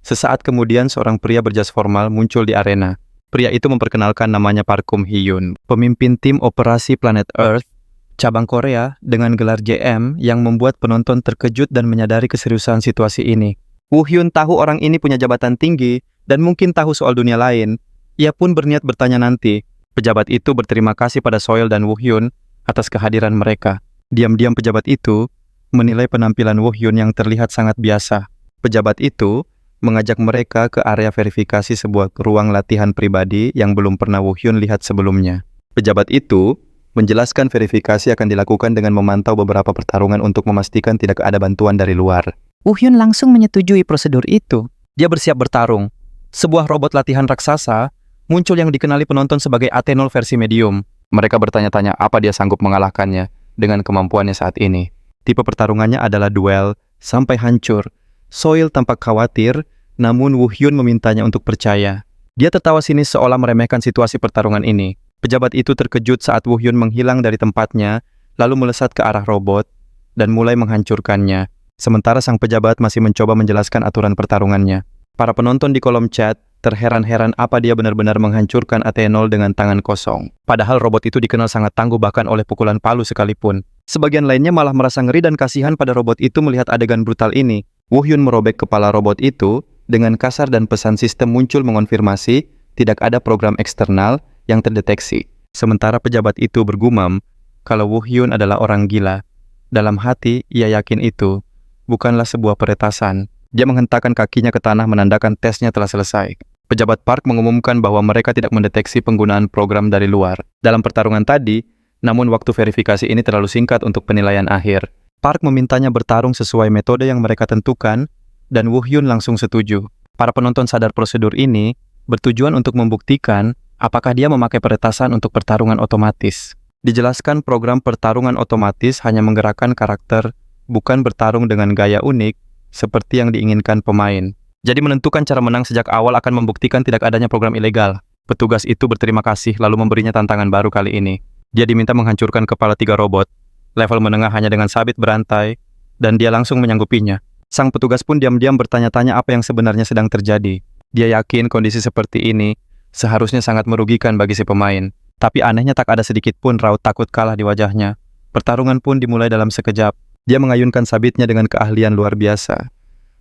Sesaat kemudian seorang pria berjas formal muncul di arena. Pria itu memperkenalkan namanya Park Kum Hyun, pemimpin tim operasi Planet Earth, cabang Korea dengan gelar JM yang membuat penonton terkejut dan menyadari keseriusan situasi ini. Woo Hyun tahu orang ini punya jabatan tinggi dan mungkin tahu soal dunia lain. Ia pun berniat bertanya nanti. Pejabat itu berterima kasih pada Soil dan Woo Hyun atas kehadiran mereka. Diam-diam pejabat itu menilai penampilan Woo Hyun yang terlihat sangat biasa. Pejabat itu mengajak mereka ke area verifikasi, sebuah ruang latihan pribadi yang belum pernah Woo Hyun lihat sebelumnya. Pejabat itu menjelaskan verifikasi akan dilakukan dengan memantau beberapa pertarungan untuk memastikan tidak ada bantuan dari luar. Woo Hyun langsung menyetujui prosedur itu. Dia bersiap bertarung. Sebuah robot latihan raksasa muncul yang dikenali penonton sebagai Atenol versi medium. Mereka bertanya-tanya apa dia sanggup mengalahkannya dengan kemampuannya saat ini. Tipe pertarungannya adalah duel sampai hancur. Soil tampak khawatir, namun Woo Hyun memintanya untuk percaya. Dia tertawa sinis seolah meremehkan situasi pertarungan ini. Pejabat itu terkejut saat Woo Hyun menghilang dari tempatnya, lalu melesat ke arah robot dan mulai menghancurkannya. Sementara sang pejabat masih mencoba menjelaskan aturan pertarungannya. Para penonton di kolom chat terheran-heran apa dia benar-benar menghancurkan Atenol dengan tangan kosong. Padahal robot itu dikenal sangat tangguh bahkan oleh pukulan palu sekalipun. Sebagian lainnya malah merasa ngeri dan kasihan pada robot itu melihat adegan brutal ini. Woo Hyun merobek kepala robot itu dengan kasar dan pesan sistem muncul mengonfirmasi tidak ada program eksternal yang terdeteksi. Sementara pejabat itu bergumam kalau Woo Hyun adalah orang gila. Dalam hati, ia yakin itu bukanlah sebuah peretasan. Dia menghentakkan kakinya ke tanah menandakan tesnya telah selesai. Pejabat Park mengumumkan bahwa mereka tidak mendeteksi penggunaan program dari luar dalam pertarungan tadi, namun waktu verifikasi ini terlalu singkat untuk penilaian akhir. Park memintanya bertarung sesuai metode yang mereka tentukan, dan Woo Hyun langsung setuju. Para penonton sadar prosedur ini bertujuan untuk membuktikan apakah dia memakai peretasan untuk pertarungan otomatis. Dijelaskan program pertarungan otomatis hanya menggerakkan karakter, bukan bertarung dengan gaya unik seperti yang diinginkan pemain. Jadi menentukan cara menang sejak awal akan membuktikan tidak adanya program ilegal. Petugas itu berterima kasih lalu memberinya tantangan baru kali ini. Dia diminta menghancurkan kepala 3 robot. Level menengah hanya dengan sabit berantai, dan dia langsung menyanggupinya. Sang petugas pun diam-diam bertanya-tanya apa yang sebenarnya sedang terjadi. Dia yakin kondisi seperti ini seharusnya sangat merugikan bagi si pemain. Tapi anehnya tak ada sedikit pun raut takut kalah di wajahnya. Pertarungan pun dimulai dalam sekejap. Dia mengayunkan sabitnya dengan keahlian luar biasa,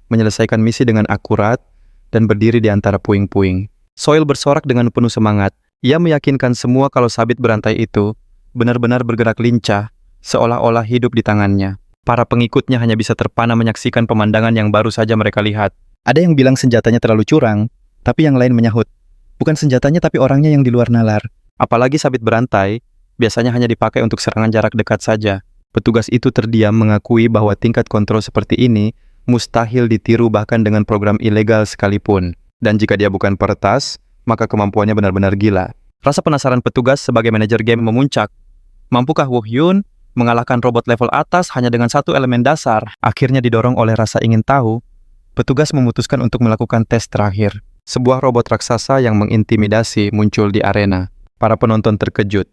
menyelesaikan misi dengan akurat, dan berdiri di antara puing-puing. Soil bersorak dengan penuh semangat. Ia meyakinkan semua kalau sabit berantai itu benar-benar bergerak lincah, seolah-olah hidup di tangannya. Para pengikutnya hanya bisa terpana menyaksikan pemandangan yang baru saja mereka lihat. Ada yang bilang senjatanya terlalu curang, tapi yang lain menyahut, bukan senjatanya tapi orangnya yang di luar nalar. Apalagi sabit berantai, biasanya hanya dipakai untuk serangan jarak dekat saja. Petugas itu terdiam mengakui bahwa tingkat kontrol seperti ini mustahil ditiru bahkan dengan program ilegal sekalipun. Dan jika dia bukan peretas, maka kemampuannya benar-benar gila. Rasa penasaran petugas sebagai manajer game memuncak. Mampukah Woo Hyun mengalahkan robot level atas hanya dengan satu elemen dasar? Akhirnya didorong oleh rasa ingin tahu, petugas memutuskan untuk melakukan tes terakhir. Sebuah robot raksasa yang mengintimidasi muncul di arena. Para penonton terkejut.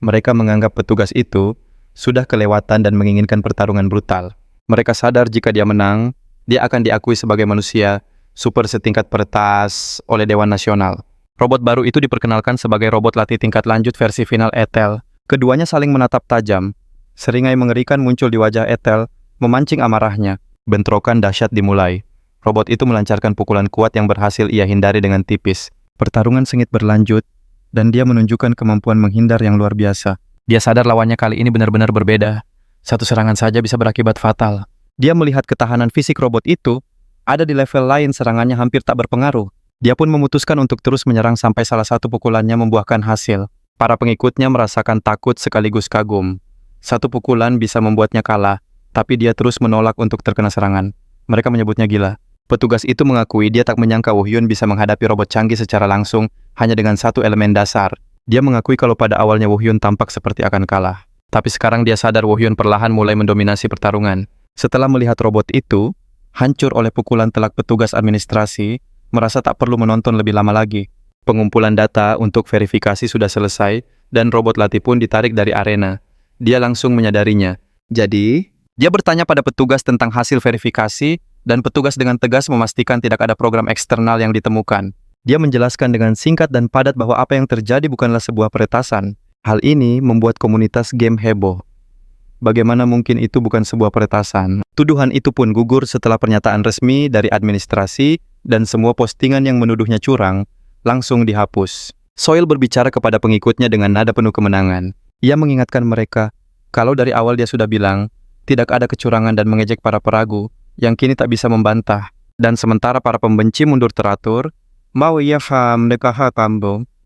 Mereka menganggap petugas itu sudah kelewatan dan menginginkan pertarungan brutal. Mereka sadar jika dia menang, dia akan diakui sebagai manusia super setingkat peretas oleh Dewan Nasional. Robot baru itu diperkenalkan sebagai robot latih tingkat lanjut versi final Ethel. Keduanya saling menatap tajam. Seringai mengerikan muncul di wajah Ethel, memancing amarahnya. Bentrokan dahsyat dimulai. Robot itu melancarkan pukulan kuat yang berhasil ia hindari dengan tipis. Pertarungan sengit berlanjut, dan dia menunjukkan kemampuan menghindar yang luar biasa. Dia sadar lawannya kali ini benar-benar berbeda. Satu serangan saja bisa berakibat fatal. Dia melihat ketahanan fisik robot itu ada di level lain, serangannya hampir tak berpengaruh. Dia pun memutuskan untuk terus menyerang sampai salah satu pukulannya membuahkan hasil. Para pengikutnya merasakan takut sekaligus kagum. Satu pukulan bisa membuatnya kalah, tapi dia terus menolak untuk terkena serangan. Mereka menyebutnya gila. Petugas itu mengakui dia tak menyangka Woo Hyun bisa menghadapi robot canggih secara langsung hanya dengan satu elemen dasar. Dia mengakui kalau pada awalnya Woo Hyun tampak seperti akan kalah. Tapi sekarang dia sadar Woo Hyun perlahan mulai mendominasi pertarungan. Setelah melihat robot itu hancur oleh pukulan telak petugas administrasi, merasa tak perlu menonton lebih lama lagi. Pengumpulan data untuk verifikasi sudah selesai, dan robot latih pun ditarik dari arena. Dia langsung menyadarinya. Jadi, dia bertanya pada petugas tentang hasil verifikasi, dan petugas dengan tegas memastikan tidak ada program eksternal yang ditemukan. Dia menjelaskan dengan singkat dan padat bahwa apa yang terjadi bukanlah sebuah peretasan. Hal ini membuat komunitas game heboh. Bagaimana mungkin itu bukan sebuah peretasan? Tuduhan itu pun gugur setelah pernyataan resmi dari administrasi, dan semua postingan yang menuduhnya curang langsung dihapus. Soil berbicara kepada pengikutnya dengan nada penuh kemenangan. Ia mengingatkan mereka, kalau dari awal dia sudah bilang, tidak ada kecurangan dan mengejek para peragu, yang kini tak bisa membantah. Dan sementara para pembenci mundur teratur,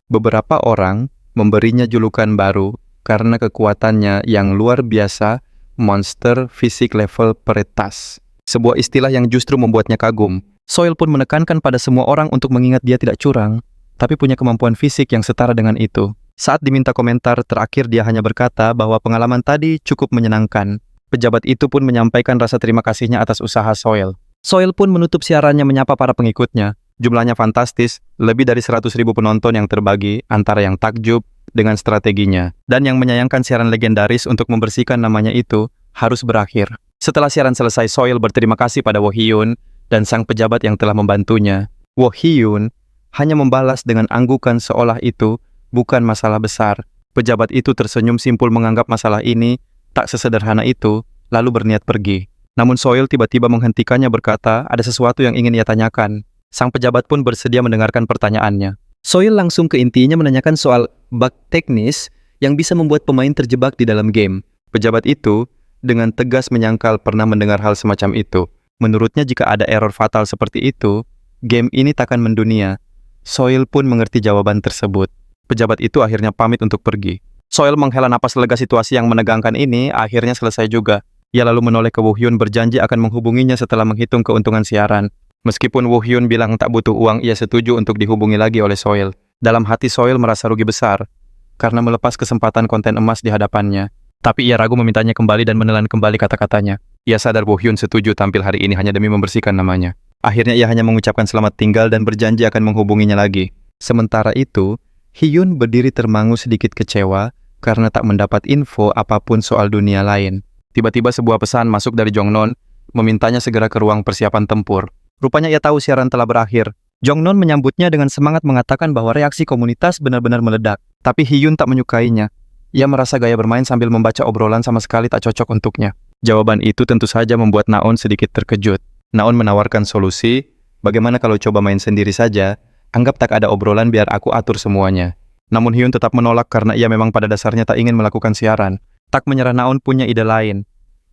beberapa orang memberinya julukan baru karena kekuatannya yang luar biasa, monster fisik level peretas. Sebuah istilah yang justru membuatnya kagum. Soil pun menekankan pada semua orang untuk mengingat dia tidak curang, tapi punya kemampuan fisik yang setara dengan itu. Saat diminta komentar terakhir, dia hanya berkata bahwa pengalaman tadi cukup menyenangkan. Pejabat itu pun menyampaikan rasa terima kasihnya atas usaha Soil. Soil pun menutup siarannya menyapa para pengikutnya. Jumlahnya fantastis, lebih dari 100.000 penonton yang terbagi antara yang takjub dengan strateginya, dan yang menyayangkan siaran legendaris untuk membersihkan namanya itu harus berakhir. Setelah siaran selesai, Soil berterima kasih pada Woo Hyun dan sang pejabat yang telah membantunya. Woo Hyun hanya membalas dengan anggukan seolah itu bukan masalah besar. Pejabat itu tersenyum simpul menganggap masalah ini tak sesederhana itu, lalu berniat pergi. Namun Soil tiba-tiba menghentikannya berkata ada sesuatu yang ingin ia tanyakan. Sang pejabat pun bersedia mendengarkan pertanyaannya. Soil langsung ke intinya menanyakan soal bug teknis yang bisa membuat pemain terjebak di dalam game. Pejabat itu dengan tegas menyangkal pernah mendengar hal semacam itu. Menurutnya jika ada error fatal seperti itu, game ini takkan mendunia. Soil pun mengerti jawaban tersebut. Pejabat itu akhirnya pamit untuk pergi. Soil menghela napas lega. Situasi yang menegangkan ini akhirnya selesai juga. Ia lalu menoleh ke Woo Hyun berjanji akan menghubunginya setelah menghitung keuntungan siaran. Meskipun Woo Hyun bilang tak butuh uang, ia setuju untuk dihubungi lagi oleh Soil. Dalam hati Soil merasa rugi besar karena melepas kesempatan konten emas di hadapannya. Tapi ia ragu memintanya kembali dan menelan kembali kata-katanya. Ia sadar Woo Hyun setuju tampil hari ini hanya demi membersihkan namanya. Akhirnya ia hanya mengucapkan selamat tinggal dan berjanji akan menghubunginya lagi. Sementara itu, Hyun berdiri termangu sedikit kecewa karena tak mendapat info apapun soal dunia lain. Tiba-tiba sebuah pesan masuk dari Jongnon, memintanya segera ke ruang persiapan tempur. Rupanya ia tahu siaran telah berakhir. Jongnon menyambutnya dengan semangat mengatakan bahwa reaksi komunitas benar-benar meledak. Tapi Hyun tak menyukainya. Ia merasa gaya bermain sambil membaca obrolan sama sekali tak cocok untuknya. Jawaban itu tentu saja membuat Naon sedikit terkejut. Naon menawarkan solusi, bagaimana kalau coba main sendiri saja, anggap tak ada obrolan biar aku atur semuanya. Namun Hyun tetap menolak karena ia memang pada dasarnya tak ingin melakukan siaran. Tak menyerah, Naon punya ide lain.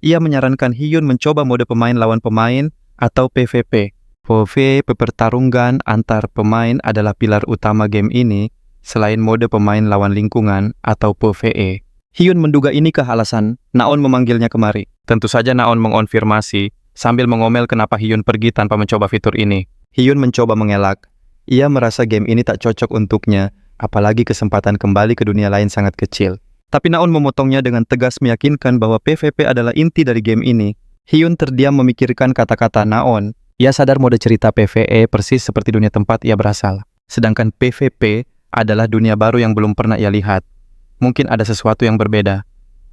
Ia menyarankan Hyun mencoba mode pemain lawan pemain atau PvP. PvP pertarungan antar pemain adalah pilar utama game ini, selain mode pemain lawan lingkungan atau PvE. Hyun menduga inikah alasan Naon memanggilnya kemari. Tentu saja Naon mengonfirmasi sambil mengomel kenapa Hyun pergi tanpa mencoba fitur ini. Hyun mencoba mengelak. Ia merasa game ini tak cocok untuknya, apalagi kesempatan kembali ke dunia lain sangat kecil. Tapi Naon memotongnya dengan tegas meyakinkan bahwa PvP adalah inti dari game ini. Hyun terdiam memikirkan kata-kata Naon. Ia sadar mode cerita PvE persis seperti dunia tempat ia berasal. Sedangkan PvP adalah dunia baru yang belum pernah ia lihat. Mungkin ada sesuatu yang berbeda.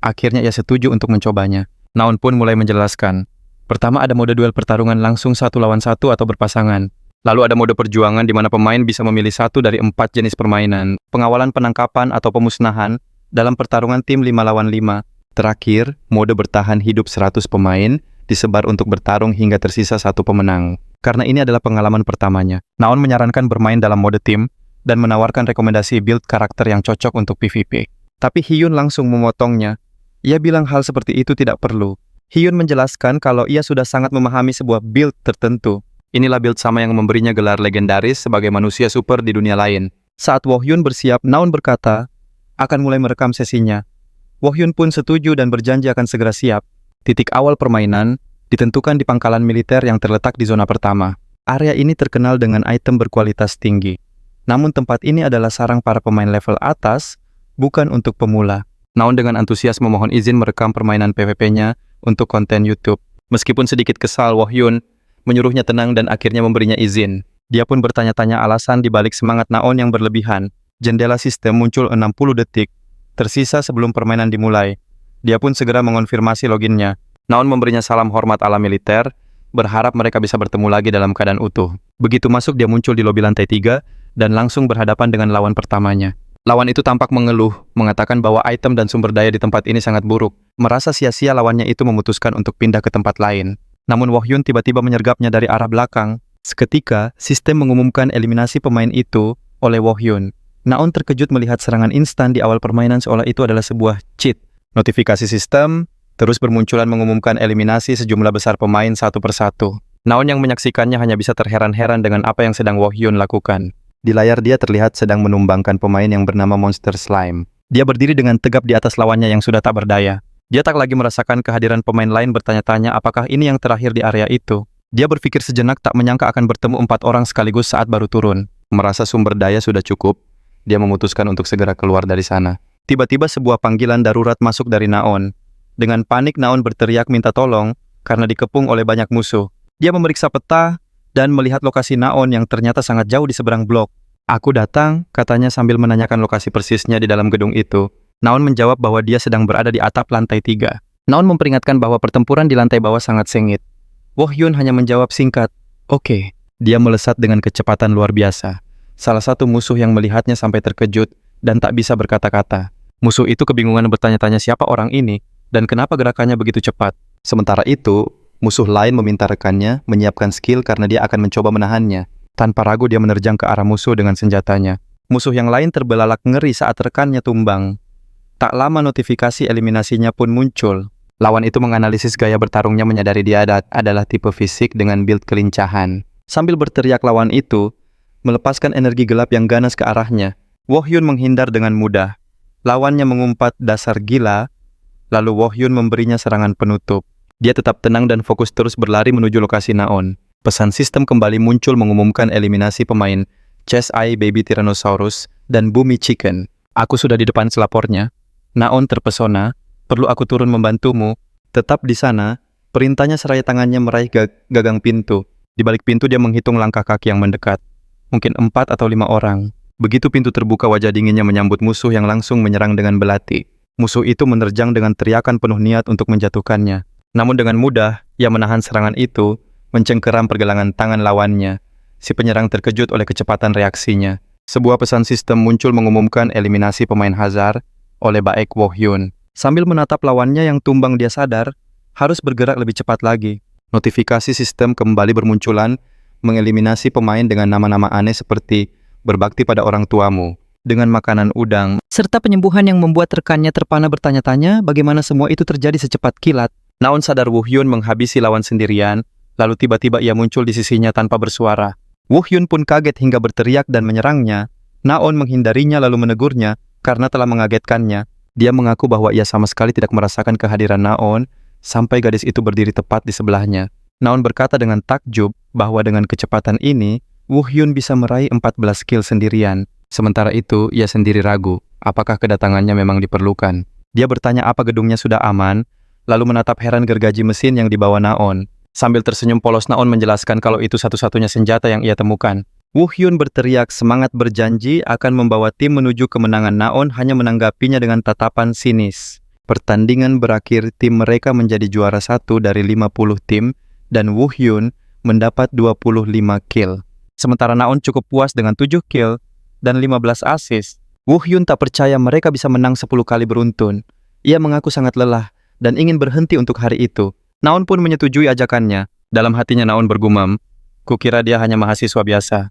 Akhirnya ia setuju untuk mencobanya. Naon pun mulai menjelaskan. Pertama ada mode duel pertarungan langsung 1 lawan 1 atau berpasangan. Lalu ada mode perjuangan di mana pemain bisa memilih 1 dari 4 jenis permainan. Pengawalan penangkapan atau pemusnahan dalam pertarungan tim 5 lawan 5. Terakhir, mode bertahan hidup 100 pemain disebar untuk bertarung hingga tersisa 1 pemenang. Karena ini adalah pengalaman pertamanya, Naon menyarankan bermain dalam mode tim dan menawarkan rekomendasi build karakter yang cocok untuk PvP. Tapi Hyun langsung memotongnya. Ia bilang hal seperti itu tidak perlu. Hyun menjelaskan kalau ia sudah sangat memahami sebuah build tertentu. Inilah build sama yang memberinya gelar legendaris sebagai manusia super di dunia lain. Saat Wohyun bersiap, Naon berkata akan mulai merekam sesinya. Wohyun pun setuju dan berjanji akan segera siap. Titik awal permainan ditentukan di pangkalan militer yang terletak di zona pertama. Area ini terkenal dengan item berkualitas tinggi. Namun tempat ini adalah sarang para pemain level atas, bukan untuk pemula. Naon dengan antusias memohon izin merekam permainan PvP-nya untuk konten YouTube. Meskipun sedikit kesal, Wohyun menyuruhnya tenang dan akhirnya memberinya izin. Dia pun bertanya-tanya alasan di balik semangat Naon yang berlebihan. Jendela sistem muncul 60 detik, tersisa sebelum permainan dimulai. Dia pun segera mengonfirmasi loginnya. Naon memberinya salam hormat ala militer, berharap mereka bisa bertemu lagi dalam keadaan utuh. Begitu masuk dia muncul di lobi lantai 3, dan langsung berhadapan dengan lawan pertamanya. Lawan itu tampak mengeluh, mengatakan bahwa item dan sumber daya di tempat ini sangat buruk. Merasa sia-sia lawannya itu memutuskan untuk pindah ke tempat lain. Namun Wohyun tiba-tiba menyergapnya dari arah belakang. Seketika, sistem mengumumkan eliminasi pemain itu oleh Wohyun. Naon terkejut melihat serangan instan di awal permainan seolah itu adalah sebuah cheat. Notifikasi sistem terus bermunculan mengumumkan eliminasi sejumlah besar pemain satu persatu. Naon yang menyaksikannya hanya bisa terheran-heran dengan apa yang sedang Wohyun lakukan. Di layar dia terlihat sedang menumbangkan pemain yang bernama Monster Slime. Dia berdiri dengan tegap di atas lawannya yang sudah tak berdaya. Dia tak lagi merasakan kehadiran pemain lain bertanya-tanya apakah ini yang terakhir di area itu. Dia berpikir sejenak tak menyangka akan bertemu 4 orang sekaligus saat baru turun. Merasa sumber daya sudah cukup, dia memutuskan untuk segera keluar dari sana. Tiba-tiba sebuah panggilan darurat masuk dari Naon. Dengan panik Naon berteriak minta tolong karena dikepung oleh banyak musuh. Dia memeriksa peta dan melihat lokasi Naon yang ternyata sangat jauh di seberang blok. Aku datang, katanya sambil menanyakan lokasi persisnya di dalam gedung itu. Naon menjawab bahwa dia sedang berada di atap lantai 3. Naon memperingatkan bahwa pertempuran di lantai bawah sangat sengit. Wohyun hanya menjawab singkat, "Oke." Dia melesat dengan kecepatan luar biasa. Salah satu musuh yang melihatnya sampai terkejut dan tak bisa berkata-kata. Musuh itu kebingungan bertanya-tanya siapa orang ini dan kenapa gerakannya begitu cepat. Sementara itu, musuh lain meminta rekannya menyiapkan skill karena dia akan mencoba menahannya. Tanpa ragu dia menerjang ke arah musuh dengan senjatanya. Musuh yang lain terbelalak ngeri saat rekannya tumbang. Tak lama notifikasi eliminasinya pun muncul. Lawan itu menganalisis gaya bertarungnya menyadari dia adalah tipe fisik dengan build kelincahan. Sambil berteriak lawan itu, melepaskan energi gelap yang ganas ke arahnya. Wohyun menghindar dengan mudah. Lawannya mengumpat dasar gila, lalu Wohyun memberinya serangan penutup. Dia tetap tenang dan fokus terus berlari menuju lokasi Naon. Pesan sistem kembali muncul mengumumkan eliminasi pemain Chess Eye Baby Tyrannosaurus dan Bumi Chicken. Aku sudah di depan selapornya. Naon terpesona, perlu aku turun membantumu. Tetap di sana, perintahnya seraya tangannya meraih gagang pintu. Di balik pintu dia menghitung langkah kaki yang mendekat. Mungkin 4 atau 5 orang. Begitu pintu terbuka wajah dinginnya menyambut musuh yang langsung menyerang dengan belati. Musuh itu menerjang dengan teriakan penuh niat untuk menjatuhkannya. Namun dengan mudah, ia menahan serangan itu, mencengkeram pergelangan tangan lawannya. Si penyerang terkejut oleh kecepatan reaksinya. Sebuah pesan sistem muncul mengumumkan eliminasi pemain Hazard oleh Baek Wohyun. Sambil menatap lawannya yang tumbang dia sadar, harus bergerak lebih cepat lagi. Notifikasi sistem kembali bermunculan, mengeliminasi pemain dengan nama-nama aneh seperti berbakti pada orang tuamu, dengan makanan udang, serta penyembuhan yang membuat rekannya terpana bertanya-tanya bagaimana semua itu terjadi secepat kilat. Naon sadar Wohyun menghabisi lawan sendirian, lalu tiba-tiba ia muncul di sisinya tanpa bersuara. Wohyun pun kaget hingga berteriak dan menyerangnya. Naon menghindarinya lalu menegurnya karena telah mengagetkannya. Dia mengaku bahwa ia sama sekali tidak merasakan kehadiran Naon sampai gadis itu berdiri tepat di sebelahnya. Naon berkata dengan takjub bahwa dengan kecepatan ini, Woo Hyun bisa meraih 14 kill sendirian. Sementara itu, ia sendiri ragu, apakah kedatangannya memang diperlukan. Dia bertanya apa gedungnya sudah aman, lalu menatap heran gergaji mesin yang dibawa Naon. Sambil tersenyum polos, Naon menjelaskan kalau itu satu-satunya senjata yang ia temukan. Woo Hyun berteriak semangat berjanji akan membawa tim menuju kemenangan. Naon hanya menanggapinya dengan tatapan sinis. Pertandingan berakhir, tim mereka menjadi juara 1 dari 50 tim, dan Woo Hyun mendapat 25 kill. Sementara Naon cukup puas dengan 7 kill dan 15 assist. Woo Hyun tak percaya mereka bisa menang 10 kali beruntun. Ia mengaku sangat lelah dan ingin berhenti untuk hari itu. Naon pun menyetujui ajakannya. Dalam hatinya Naon bergumam, "Kukira dia hanya mahasiswa biasa."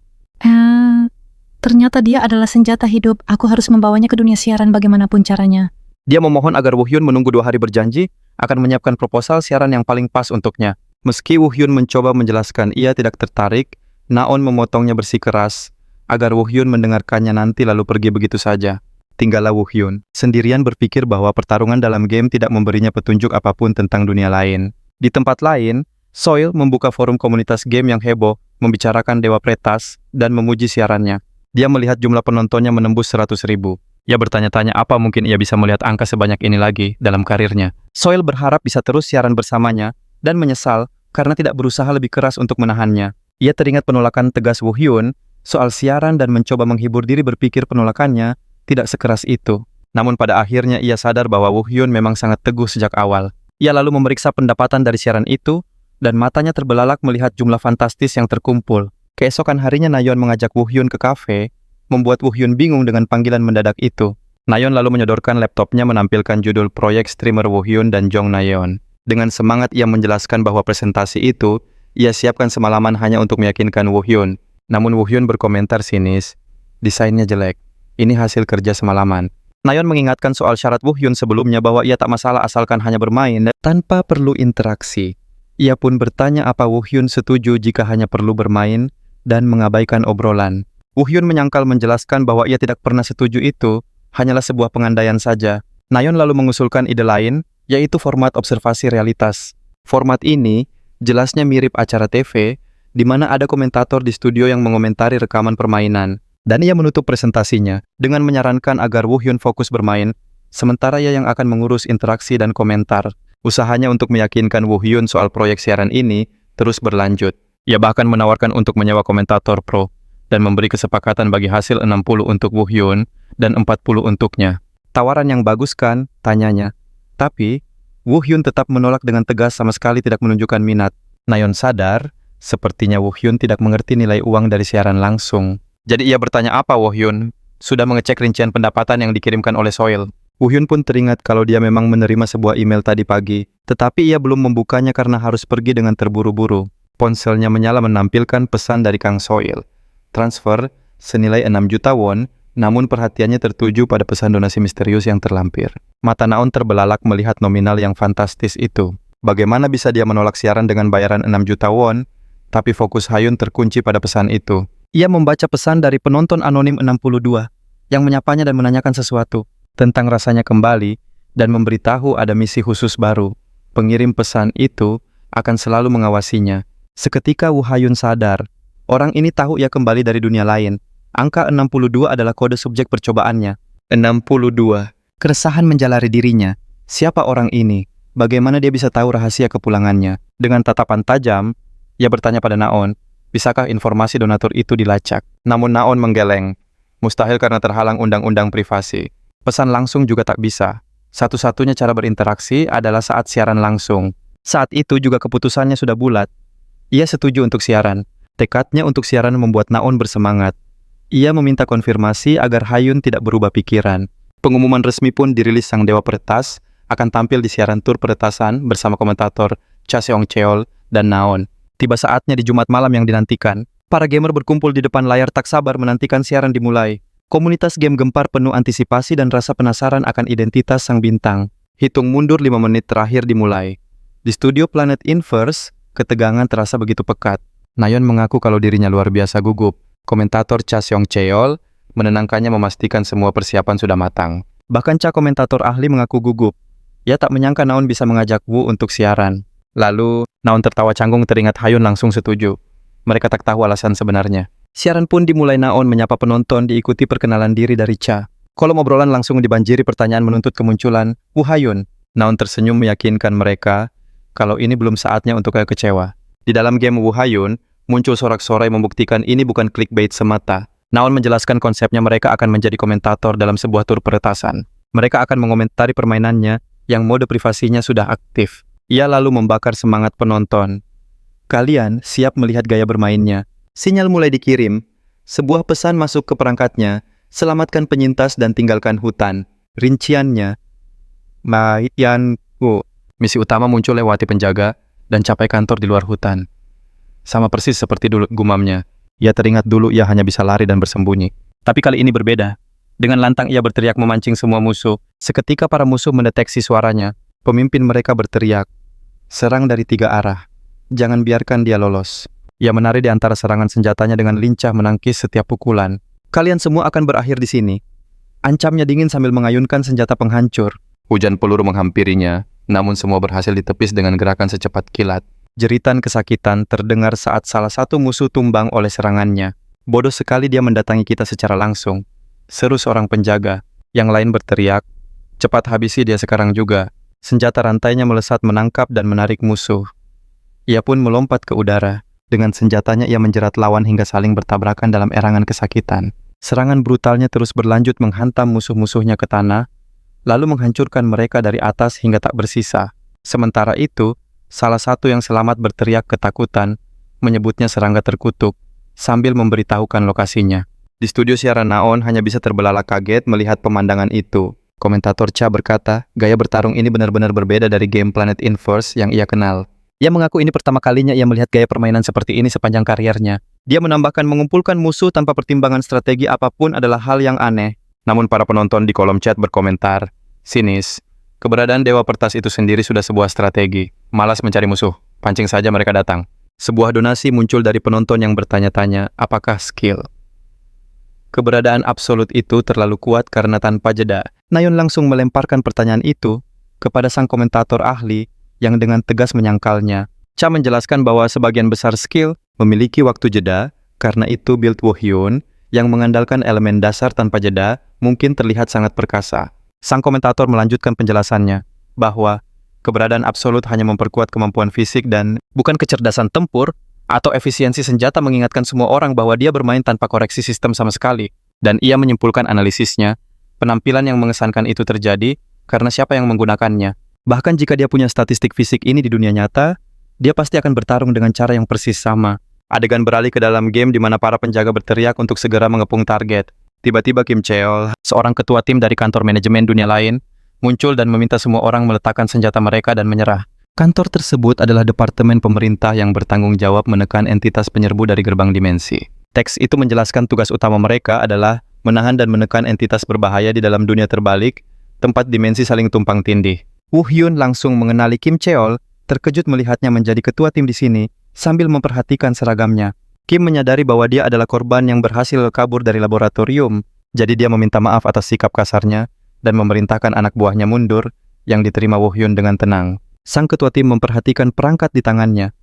Ternyata dia adalah senjata hidup. Aku harus membawanya ke dunia siaran bagaimanapun caranya. Dia memohon agar Woo Hyun menunggu 2 hari berjanji akan menyiapkan proposal siaran yang paling pas untuknya. Meski Woo Hyun mencoba menjelaskan ia tidak tertarik, Naon memotongnya bersikeras agar Woo Hyun mendengarkannya nanti lalu pergi begitu saja. Tinggallah Woo Hyun, sendirian berpikir bahwa pertarungan dalam game tidak memberinya petunjuk apapun tentang dunia lain. Di tempat lain, Soil membuka forum komunitas game yang heboh, membicarakan Dewa Pretas, dan memuji siarannya. Dia melihat jumlah penontonnya menembus 100.000. Ia bertanya-tanya apa mungkin ia bisa melihat angka sebanyak ini lagi dalam karirnya. Soil berharap bisa terus siaran bersamanya, dan menyesal karena tidak berusaha lebih keras untuk menahannya. Ia teringat penolakan tegas Woo Hyun soal siaran dan mencoba menghibur diri berpikir penolakannya tidak sekeras itu. Namun pada akhirnya ia sadar bahwa Woo Hyun memang sangat teguh sejak awal. Ia lalu memeriksa pendapatan dari siaran itu, dan matanya terbelalak melihat jumlah fantastis yang terkumpul. Keesokan harinya Nayeon mengajak Woo Hyun ke kafe, membuat Woo Hyun bingung dengan panggilan mendadak itu. Nayeon lalu menyodorkan laptopnya menampilkan judul proyek streamer Woo Hyun dan Jong Nayeon. Dengan semangat ia menjelaskan bahwa presentasi itu ia siapkan semalaman hanya untuk meyakinkan Woo Hyun. Namun Woo Hyun berkomentar sinis, "Desainnya jelek. Ini hasil kerja semalaman." Nayeon mengingatkan soal syarat Woo Hyun sebelumnya bahwa ia tak masalah asalkan hanya bermain tanpa perlu interaksi. Ia pun bertanya apa Woo Hyun setuju jika hanya perlu bermain dan mengabaikan obrolan. Woo Hyun menyangkal menjelaskan bahwa ia tidak pernah setuju itu, hanyalah sebuah pengandaian saja. Nayeon lalu mengusulkan ide lain, yaitu format observasi realitas. Format ini jelasnya mirip acara TV, di mana ada komentator di studio yang mengomentari rekaman permainan. Dan ia menutup presentasinya dengan menyarankan agar Woo Hyun fokus bermain, sementara ia yang akan mengurus interaksi dan komentar. Usahanya untuk meyakinkan Woo Hyun soal proyek siaran ini terus berlanjut. Ia bahkan menawarkan untuk menyewa komentator pro, dan memberi kesepakatan bagi hasil 60 untuk Woo Hyun dan 40 untuknya. Tawaran yang bagus kan? Tanyanya. Tapi, Woo Hyun tetap menolak dengan tegas, sama sekali tidak menunjukkan minat. Nayeon sadar, sepertinya Woo Hyun tidak mengerti nilai uang dari siaran langsung. Jadi ia bertanya apa Woo Hyun sudah mengecek rincian pendapatan yang dikirimkan oleh Soil. Woo Hyun pun teringat kalau dia memang menerima sebuah email tadi pagi, tetapi ia belum membukanya karena harus pergi dengan terburu-buru. Ponselnya menyala menampilkan pesan dari Kang Soil. Transfer senilai 6 juta won, namun perhatiannya tertuju pada pesan donasi misterius yang terlampir. Mata Naon terbelalak melihat nominal yang fantastis itu. Bagaimana bisa dia menolak siaran dengan bayaran 6 juta won, tapi fokus Hyun terkunci pada pesan itu. Ia membaca pesan dari penonton anonim 62 yang menyapanya dan menanyakan sesuatu tentang rasanya kembali dan memberitahu ada misi khusus baru. Pengirim pesan itu akan selalu mengawasinya. Seketika Woo Hyun sadar, orang ini tahu ia kembali dari dunia lain. Angka 62 adalah kode subjek percobaannya. 62. Keresahan menjalari dirinya. Siapa orang ini? Bagaimana dia bisa tahu rahasia kepulangannya? Dengan tatapan tajam, ia bertanya pada Naon, bisakah informasi donatur itu dilacak? Namun Naon menggeleng. Mustahil karena terhalang undang-undang privasi. Pesan langsung juga tak bisa. Satu-satunya cara berinteraksi adalah saat siaran langsung. Saat itu juga keputusannya sudah bulat. Ia setuju untuk siaran. Tekadnya untuk siaran membuat Naon bersemangat. Ia meminta konfirmasi agar Hyun tidak berubah pikiran. Pengumuman resmi pun dirilis sang Dewa Peretas akan tampil di siaran tur peretasan bersama komentator Cha Seong-cheol dan Naon. Tiba saatnya di Jumat malam yang dinantikan. Para gamer berkumpul di depan layar tak sabar menantikan siaran dimulai. Komunitas game gempar penuh antisipasi dan rasa penasaran akan identitas sang bintang. Hitung mundur 5 menit terakhir dimulai. Di studio Planet Inverse, ketegangan terasa begitu pekat. Nayeon mengaku kalau dirinya luar biasa gugup. Komentator Cha Seong-cheol menenangkannya memastikan semua persiapan sudah matang. Bahkan Cha komentator ahli mengaku gugup. Ia tak menyangka Naon bisa mengajak Woo untuk siaran. Lalu, Naon tertawa canggung teringat Hayun langsung setuju. Mereka tak tahu alasan sebenarnya. Siaran pun dimulai. Naon menyapa penonton diikuti perkenalan diri dari Cha. Kolom obrolan langsung dibanjiri pertanyaan menuntut kemunculan Woo Hayun. Naon tersenyum meyakinkan mereka kalau ini belum saatnya untuk kecewa. Di dalam game Woo Hayun, muncul sorak-sorai membuktikan ini bukan clickbait semata. Naon menjelaskan konsepnya mereka akan menjadi komentator dalam sebuah tur peretasan. Mereka akan mengomentari permainannya yang mode privasinya sudah aktif. Ia lalu membakar semangat penonton. Kalian siap melihat gaya bermainnya. Sinyal mulai dikirim. Sebuah pesan masuk ke perangkatnya. Selamatkan penyintas dan tinggalkan hutan. Rinciannya. Misi utama muncul lewati penjaga dan capai kantor di luar hutan. Sama persis seperti dulu gumamnya. Ia teringat dulu ia hanya bisa lari dan bersembunyi. Tapi kali ini berbeda. Dengan lantang ia berteriak memancing semua musuh. Seketika para musuh mendeteksi suaranya. Pemimpin mereka berteriak, serang dari 3 arah. Jangan biarkan dia lolos. Ia menari di antara serangan senjatanya dengan lincah menangkis setiap pukulan. Kalian semua akan berakhir di sini. Ancamnya dingin sambil mengayunkan senjata penghancur. Hujan peluru menghampirinya, namun semua berhasil ditepis dengan gerakan secepat kilat. Jeritan kesakitan terdengar saat salah satu musuh tumbang oleh serangannya. Bodoh sekali dia mendatangi kita secara langsung. Seru seorang penjaga. Yang lain berteriak, cepat habisi dia sekarang juga. Senjata rantainya melesat menangkap dan menarik musuh. Ia pun melompat ke udara. Dengan senjatanya ia menjerat lawan hingga saling bertabrakan dalam erangan kesakitan. Serangan brutalnya terus berlanjut menghantam musuh-musuhnya ke tanah, lalu menghancurkan mereka dari atas hingga tak bersisa. Sementara itu, salah satu yang selamat berteriak ketakutan, menyebutnya serangga terkutuk, sambil memberitahukan lokasinya. Di studio siaran Naon hanya bisa terbelalak kaget melihat pemandangan itu. Komentator Cha berkata, gaya bertarung ini benar-benar berbeda dari game Planet Inverse yang ia kenal. Ia mengaku ini pertama kalinya ia melihat gaya permainan seperti ini sepanjang karirnya. Dia menambahkan mengumpulkan musuh tanpa pertimbangan strategi apapun adalah hal yang aneh. Namun para penonton di kolom chat berkomentar, sinis, keberadaan Dewa Pertas itu sendiri sudah sebuah strategi. Malas mencari musuh, pancing saja mereka datang. Sebuah donasi muncul dari penonton yang bertanya-tanya, apakah skill? Keberadaan absolut itu terlalu kuat karena tanpa jeda. Nayon langsung melemparkan pertanyaan itu kepada sang komentator ahli yang dengan tegas menyangkalnya. Cha menjelaskan bahwa sebagian besar skill memiliki waktu jeda, karena itu build Woo Hyun yang mengandalkan elemen dasar tanpa jeda mungkin terlihat sangat perkasa. Sang komentator melanjutkan penjelasannya bahwa keberadaan absolut hanya memperkuat kemampuan fisik dan bukan kecerdasan tempur atau efisiensi senjata, mengingatkan semua orang bahwa dia bermain tanpa koreksi sistem sama sekali. Dan ia menyimpulkan analisisnya, penampilan yang mengesankan itu terjadi karena siapa yang menggunakannya. Bahkan jika dia punya statistik fisik ini di dunia nyata, dia pasti akan bertarung dengan cara yang persis sama. Adegan beralih ke dalam game di mana para penjaga berteriak untuk segera mengepung target. Tiba-tiba Kim Cheol, seorang ketua tim dari kantor manajemen dunia lain, muncul dan meminta semua orang meletakkan senjata mereka dan menyerah. Kantor tersebut adalah departemen pemerintah yang bertanggung jawab menekan entitas penyerbu dari gerbang dimensi. Teks itu menjelaskan tugas utama mereka adalah menahan dan menekan entitas berbahaya di dalam dunia terbalik, tempat dimensi saling tumpang tindih. Woo Hyun langsung mengenali Kim Cheol, terkejut melihatnya menjadi ketua tim di sini, sambil memperhatikan seragamnya. Kim menyadari bahwa dia adalah korban yang berhasil kabur dari laboratorium, jadi dia meminta maaf atas sikap kasarnya dan memerintahkan anak buahnya mundur, yang diterima Woo Hyun dengan tenang. Sang ketua tim memperhatikan perangkat di tangannya.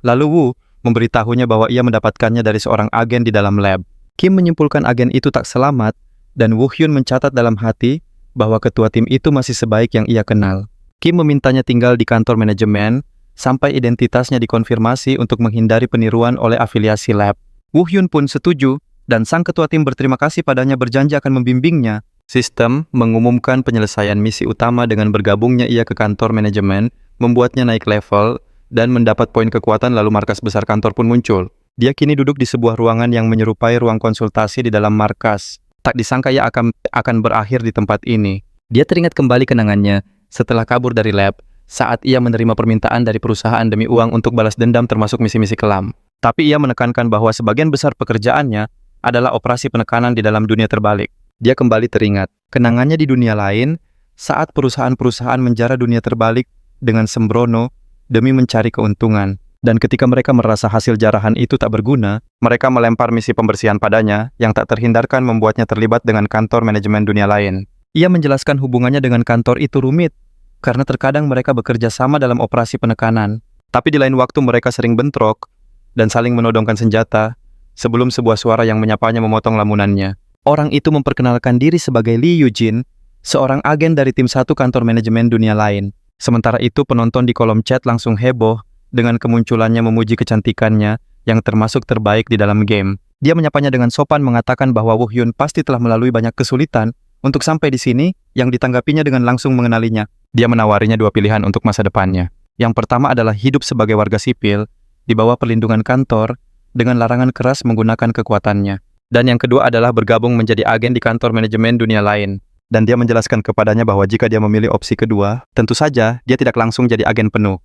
Lalu Woo memberitahunya bahwa ia mendapatkannya dari seorang agen di dalam lab. Kim menyimpulkan agen itu tak selamat, dan Woo Hyun mencatat dalam hati bahwa ketua tim itu masih sebaik yang ia kenal. Kim memintanya tinggal di kantor manajemen sampai identitasnya dikonfirmasi untuk menghindari peniruan oleh afiliasi lab. Woo Hyun pun setuju, dan sang ketua tim berterima kasih padanya, berjanji akan membimbingnya. Sistem mengumumkan penyelesaian misi utama dengan bergabungnya ia ke kantor manajemen, membuatnya naik level dan mendapat poin kekuatan, lalu markas besar kantor pun muncul. Dia kini duduk di sebuah ruangan yang menyerupai ruang konsultasi di dalam markas. Tak disangka ia akan berakhir di tempat ini. Dia teringat kembali kenangannya setelah kabur dari lab, saat ia menerima permintaan dari perusahaan demi uang untuk balas dendam termasuk misi-misi kelam. Tapi ia menekankan bahwa sebagian besar pekerjaannya adalah operasi penekanan di dalam dunia terbalik. Dia kembali teringat kenangannya di dunia lain saat perusahaan-perusahaan menjara dunia terbalik dengan sembrono demi mencari keuntungan. Dan ketika mereka merasa hasil jarahan itu tak berguna, mereka melempar misi pembersihan padanya yang tak terhindarkan membuatnya terlibat dengan kantor manajemen dunia lain. Ia menjelaskan hubungannya dengan kantor itu rumit, karena terkadang mereka bekerja sama dalam operasi penekanan. Tapi di lain waktu mereka sering bentrok dan saling menodongkan senjata sebelum sebuah suara yang menyapanya memotong lamunannya. Orang itu memperkenalkan diri sebagai Lee Eugene, seorang agen dari tim 1 kantor manajemen dunia lain. Sementara itu penonton di kolom chat langsung heboh dengan kemunculannya memuji kecantikannya yang termasuk terbaik di dalam game. Dia menyapanya dengan sopan mengatakan bahwa Woo Hyun pasti telah melalui banyak kesulitan untuk sampai di sini, yang ditanggapinya dengan langsung mengenalinya. Dia menawarinya 2 pilihan untuk masa depannya. Yang pertama adalah hidup sebagai warga sipil di bawah perlindungan kantor dengan larangan keras menggunakan kekuatannya. Dan yang kedua adalah bergabung menjadi agen di kantor manajemen dunia lain. Dan dia menjelaskan kepadanya bahwa jika dia memilih opsi kedua, tentu saja dia tidak langsung jadi agen penuh.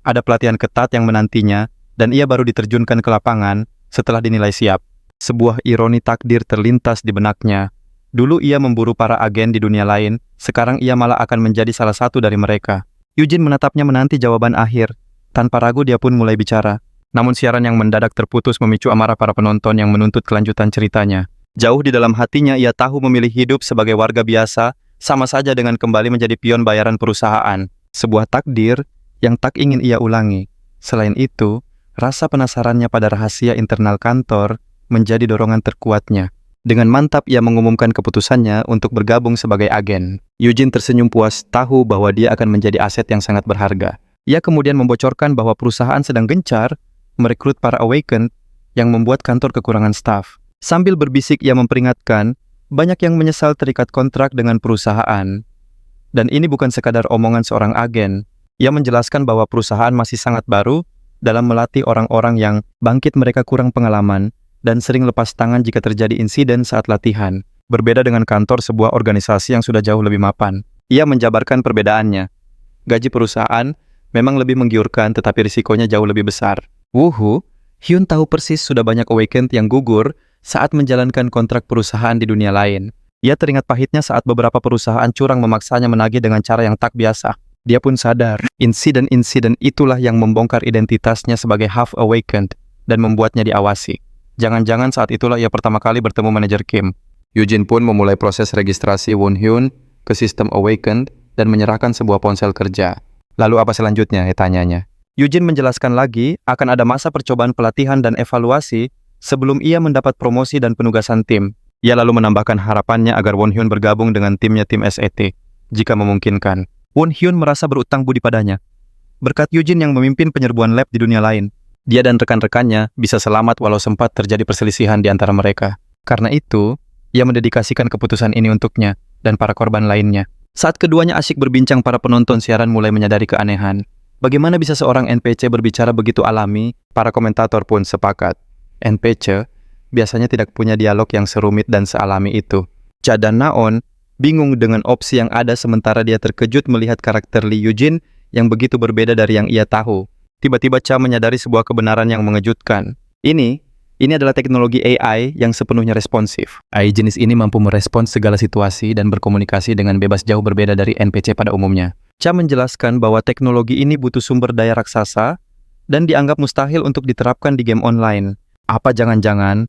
Ada pelatihan ketat yang menantinya, dan ia baru diterjunkan ke lapangan setelah dinilai siap. Sebuah ironi takdir terlintas di benaknya. Dulu ia memburu para agen di dunia lain, sekarang ia malah akan menjadi salah satu dari mereka. Eugene menatapnya menanti jawaban akhir. Tanpa ragu dia pun mulai bicara. Namun siaran yang mendadak terputus memicu amarah para penonton yang menuntut kelanjutan ceritanya. Jauh di dalam hatinya ia tahu memilih hidup sebagai warga biasa sama saja dengan kembali menjadi pion bayaran perusahaan. Sebuah takdir yang tak ingin ia ulangi. Selain itu, rasa penasarannya pada rahasia internal kantor menjadi dorongan terkuatnya. Dengan mantap ia mengumumkan keputusannya untuk bergabung sebagai agen. Eugene tersenyum puas tahu bahwa dia akan menjadi aset yang sangat berharga. Ia kemudian membocorkan bahwa perusahaan sedang gencar merekrut para awakened yang membuat kantor kekurangan staf. Sambil berbisik ia memperingatkan, banyak yang menyesal terikat kontrak dengan perusahaan. Dan ini bukan sekadar omongan seorang agen. Ia menjelaskan bahwa perusahaan masih sangat baru dalam melatih orang-orang yang bangkit mereka kurang pengalaman dan sering lepas tangan jika terjadi insiden saat latihan. Berbeda dengan kantor sebuah organisasi yang sudah jauh lebih mapan. Ia menjabarkan perbedaannya. Gaji perusahaan memang lebih menggiurkan tetapi risikonya jauh lebih besar. Wuhu, Hyun tahu persis sudah banyak awakened yang gugur saat menjalankan kontrak perusahaan di dunia lain. Ia teringat pahitnya saat beberapa perusahaan curang memaksanya menagih dengan cara yang tak biasa. Dia pun sadar, insiden-insiden itulah yang membongkar identitasnya sebagai half awakened dan membuatnya diawasi. Jangan-jangan saat itulah ia pertama kali bertemu manajer Kim. Eugene pun memulai proses registrasi Woo Hyun ke sistem awakened dan menyerahkan sebuah ponsel kerja. Lalu apa selanjutnya? Tanyanya. Eugene menjelaskan lagi akan ada masa percobaan pelatihan dan evaluasi sebelum ia mendapat promosi dan penugasan tim. Ia lalu menambahkan harapannya agar Woo Hyun bergabung dengan timnya tim SET, jika memungkinkan. Woo Hyun merasa berutang budi padanya. Berkat Eugene yang memimpin penyerbuan lab di dunia lain, dia dan rekan-rekannya bisa selamat walau sempat terjadi perselisihan di antara mereka. Karena itu, ia mendedikasikan keputusan ini untuknya dan para korban lainnya. Saat keduanya asyik berbincang, para penonton siaran mulai menyadari keanehan. Bagaimana bisa seorang NPC berbicara begitu alami? Para komentator pun sepakat. NPC biasanya tidak punya dialog yang serumit dan sealami itu. Cha dan Naon bingung dengan opsi yang ada sementara dia terkejut melihat karakter Lee Eugene yang begitu berbeda dari yang ia tahu. Tiba-tiba Cha menyadari sebuah kebenaran yang mengejutkan. Ini adalah teknologi AI yang sepenuhnya responsif. AI jenis ini mampu merespons segala situasi dan berkomunikasi dengan bebas jauh berbeda dari NPC pada umumnya. Cha menjelaskan bahwa teknologi ini butuh sumber daya raksasa dan dianggap mustahil untuk diterapkan di game online. Apa jangan-jangan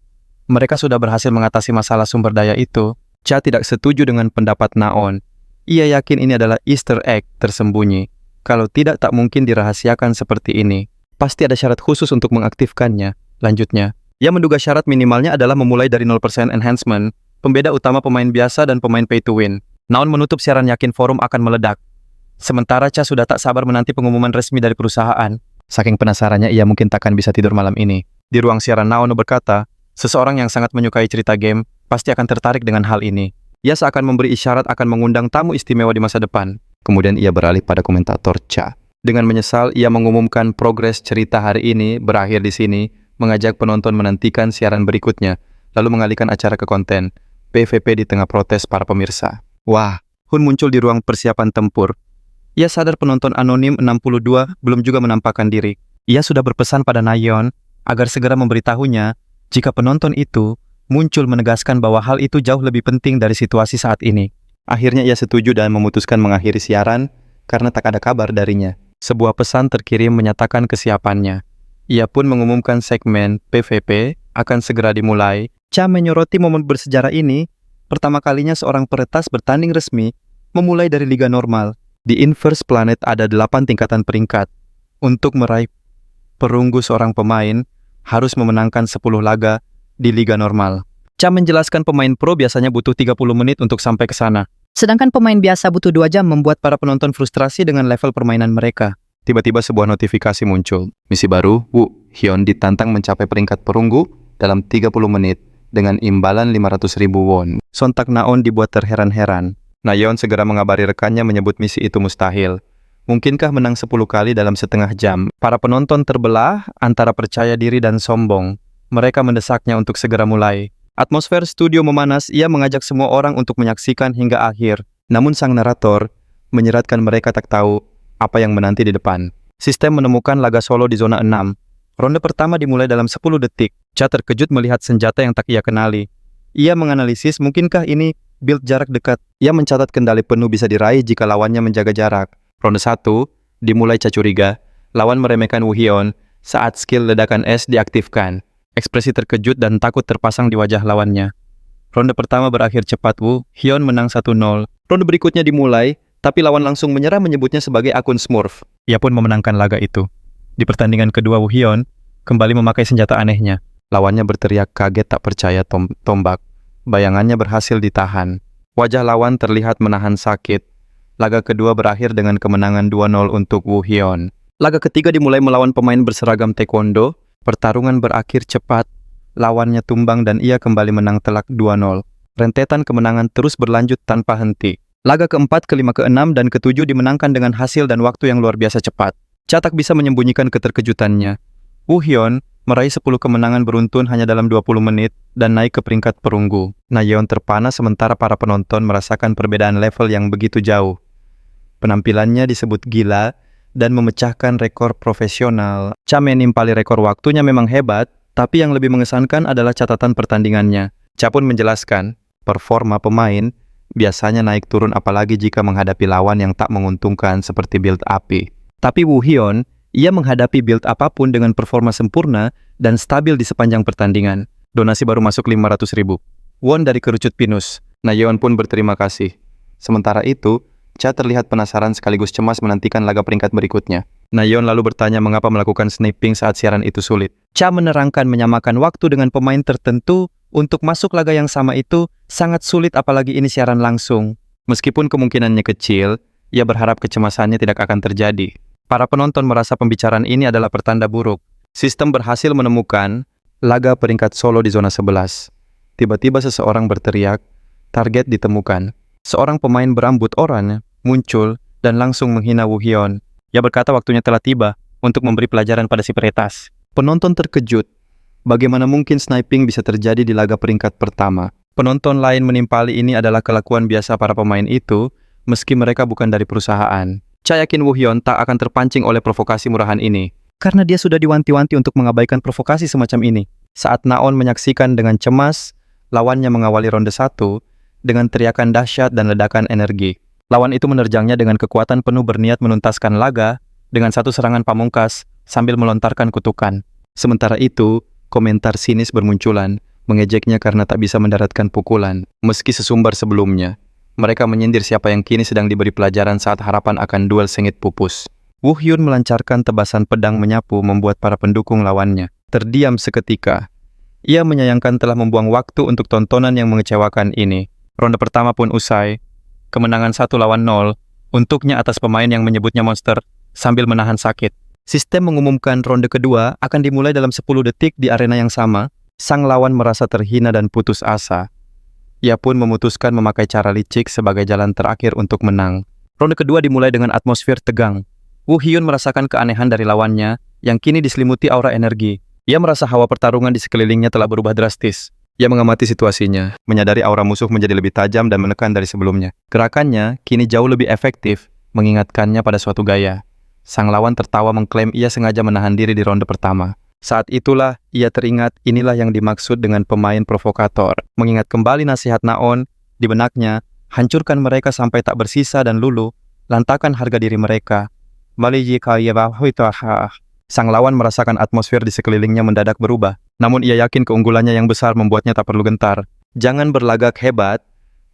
mereka sudah berhasil mengatasi masalah sumber daya itu? Cha tidak setuju dengan pendapat Naon. Ia yakin ini adalah Easter egg tersembunyi. Kalau tidak, tak mungkin dirahasiakan seperti ini. Pasti ada syarat khusus untuk mengaktifkannya. Lanjutnya, ia menduga syarat minimalnya adalah memulai dari 0% enhancement, pembeda utama pemain biasa dan pemain pay to win. Naon menutup siaran yakin forum akan meledak. Sementara Cha sudah tak sabar menanti pengumuman resmi dari perusahaan. Saking penasarannya, ia mungkin takkan bisa tidur malam ini. Di ruang siaran, Naon berkata, seseorang yang sangat menyukai cerita game pasti akan tertarik dengan hal ini. Ia seakan memberi isyarat akan mengundang tamu istimewa di masa depan. Kemudian ia beralih pada komentator Cha. Dengan menyesal, ia mengumumkan progres cerita hari ini berakhir di sini, mengajak penonton menantikan siaran berikutnya, lalu mengalihkan acara ke konten PVP di tengah protes para pemirsa. Wah, Hun muncul di ruang persiapan tempur. Ia sadar penonton anonim 62 belum juga menampakkan diri. Ia sudah berpesan pada Nayeon agar segera memberitahunya jika penonton itu muncul, menegaskan bahwa hal itu jauh lebih penting dari situasi saat ini. Akhirnya ia setuju dan memutuskan mengakhiri siaran karena tak ada kabar darinya. Sebuah pesan terkirim menyatakan kesiapannya. Ia pun mengumumkan segmen PVP akan segera dimulai. Cha menyoroti momen bersejarah ini, pertama kalinya seorang peretas bertanding resmi memulai dari liga normal. Di Inverse Planet ada 8 tingkatan peringkat. Untuk meraih perunggu seorang pemain harus memenangkan 10 laga di liga normal. Cha menjelaskan pemain pro biasanya butuh 30 menit untuk sampai ke sana. Sedangkan pemain biasa butuh 2 jam membuat Para penonton frustrasi dengan level permainan mereka. Tiba-tiba sebuah notifikasi muncul. Misi baru, Woo Hyun ditantang mencapai peringkat perunggu dalam 30 menit dengan imbalan 500.000 won. Sontak Naon dibuat terheran-heran. Nayeon segera mengabari rekannya menyebut misi itu mustahil. Mungkinkah menang 10 kali dalam setengah jam? Para penonton terbelah antara percaya diri dan sombong. Mereka mendesaknya untuk segera mulai. Atmosfer studio memanas, ia mengajak semua orang untuk menyaksikan hingga akhir. Namun sang narator menyeratkan mereka tak tahu apa yang menanti di depan. Sistem menemukan laga solo di zona 6. Ronde pertama dimulai dalam 10 detik. Cha terkejut melihat senjata yang tak ia kenali. Ia menganalisis mungkinkah ini build jarak dekat. Ia mencatat kendali penuh bisa diraih jika lawannya menjaga jarak. Ronde 1 dimulai Cha curiga. Lawan meremehkan Woo Hyun saat skill ledakan es diaktifkan. Ekspresi terkejut dan takut terpasang di wajah lawannya. Ronde pertama berakhir cepat, Woo Hyun menang 1-0. Ronde berikutnya dimulai, tapi lawan langsung menyerah menyebutnya sebagai akun Smurf. Ia pun memenangkan laga itu. Di pertandingan kedua, Woo Hyun kembali memakai senjata anehnya. Lawannya berteriak kaget tak percaya tombak. Bayangannya berhasil ditahan. Wajah lawan terlihat menahan sakit. Laga kedua berakhir dengan kemenangan 2-0 untuk Woo Hyun. Laga ketiga dimulai melawan pemain berseragam taekwondo. Pertarungan berakhir cepat, lawannya tumbang dan ia kembali menang telak 2-0. Rentetan kemenangan terus berlanjut tanpa henti. Laga keempat, kelima, keenam, dan ketujuh dimenangkan dengan hasil dan waktu yang luar biasa cepat. Cha tak bisa menyembunyikan keterkejutannya. Woo Hyun meraih 10 kemenangan beruntun hanya dalam 20 menit dan naik ke peringkat perunggu. Nayeon terpana sementara para penonton merasakan perbedaan level yang begitu jauh. Penampilannya disebut gila dan memecahkan rekor profesional. Cha menimpali rekor waktunya memang hebat, tapi yang lebih mengesankan adalah catatan pertandingannya. Cha pun menjelaskan, performa pemain biasanya naik turun apalagi jika menghadapi lawan yang tak menguntungkan seperti build api. Tapi Woo Hyun, ia menghadapi build apapun dengan performa sempurna dan stabil di sepanjang pertandingan. Donasi baru masuk 500.000 won dari kerucut pinus. Nayeon pun berterima kasih. Sementara itu, Cha terlihat penasaran sekaligus cemas menantikan laga peringkat berikutnya. Nayeon lalu bertanya mengapa melakukan sniping saat siaran itu sulit. Cha menerangkan menyamakan waktu dengan pemain tertentu untuk masuk laga yang sama itu sangat sulit apalagi ini siaran langsung. Meskipun kemungkinannya kecil, ia berharap kecemasannya tidak akan terjadi. Para penonton merasa pembicaraan ini adalah pertanda buruk. Sistem berhasil menemukan laga peringkat solo di zona 11. Tiba-tiba seseorang berteriak, target ditemukan. Seorang pemain berambut oranye muncul dan langsung menghina Woo Hyun. Ia berkata waktunya telah tiba untuk memberi pelajaran pada si peretas. Penonton terkejut. Bagaimana mungkin sniping bisa terjadi di laga peringkat pertama? Penonton lain menimpali ini adalah kelakuan biasa para pemain itu, meski mereka bukan dari perusahaan. Cha yakin Woo Hyun tak akan terpancing oleh provokasi murahan ini, karena dia sudah diwanti-wanti untuk mengabaikan provokasi semacam ini. Saat Naon menyaksikan dengan cemas, lawannya mengawali ronde 1 dengan teriakan dahsyat dan ledakan energi. Lawan itu menerjangnya dengan kekuatan penuh berniat menuntaskan laga dengan satu serangan pamungkas sambil melontarkan kutukan. Sementara itu, komentar sinis bermunculan, mengejeknya karena tak bisa mendaratkan pukulan. Meski sesumbar sebelumnya, mereka menyindir siapa yang kini sedang diberi pelajaran saat harapan akan duel sengit pupus. Woo Hyun melancarkan tebasan pedang menyapu membuat para pendukung lawannya terdiam seketika. Ia menyayangkan telah membuang waktu untuk tontonan yang mengecewakan ini. Ronde pertama pun usai. Kemenangan 1-0 untuknya atas pemain yang menyebutnya monster sambil menahan sakit. Sistem mengumumkan ronde kedua akan dimulai dalam 10 detik di arena yang sama. Sang lawan merasa terhina dan putus asa. Ia pun memutuskan memakai cara licik sebagai jalan terakhir untuk menang. Ronde kedua dimulai dengan atmosfer tegang. Woo Hyun merasakan keanehan dari lawannya yang kini diselimuti aura energi. Ia merasa hawa pertarungan di sekelilingnya telah berubah drastis. Ia mengamati situasinya, menyadari aura musuh menjadi lebih tajam dan menekan dari sebelumnya. Gerakannya kini jauh lebih efektif, mengingatkannya pada suatu gaya. Sang lawan tertawa mengklaim ia sengaja menahan diri di ronde pertama. Saat itulah ia teringat inilah yang dimaksud dengan pemain provokator. Mengingat kembali nasihat Naon, di benaknya, hancurkan mereka sampai tak bersisa dan luluh, lantakan harga diri mereka. Sang lawan merasakan atmosfer di sekelilingnya mendadak berubah. Namun ia yakin keunggulannya yang besar membuatnya tak perlu gentar. Jangan berlagak hebat,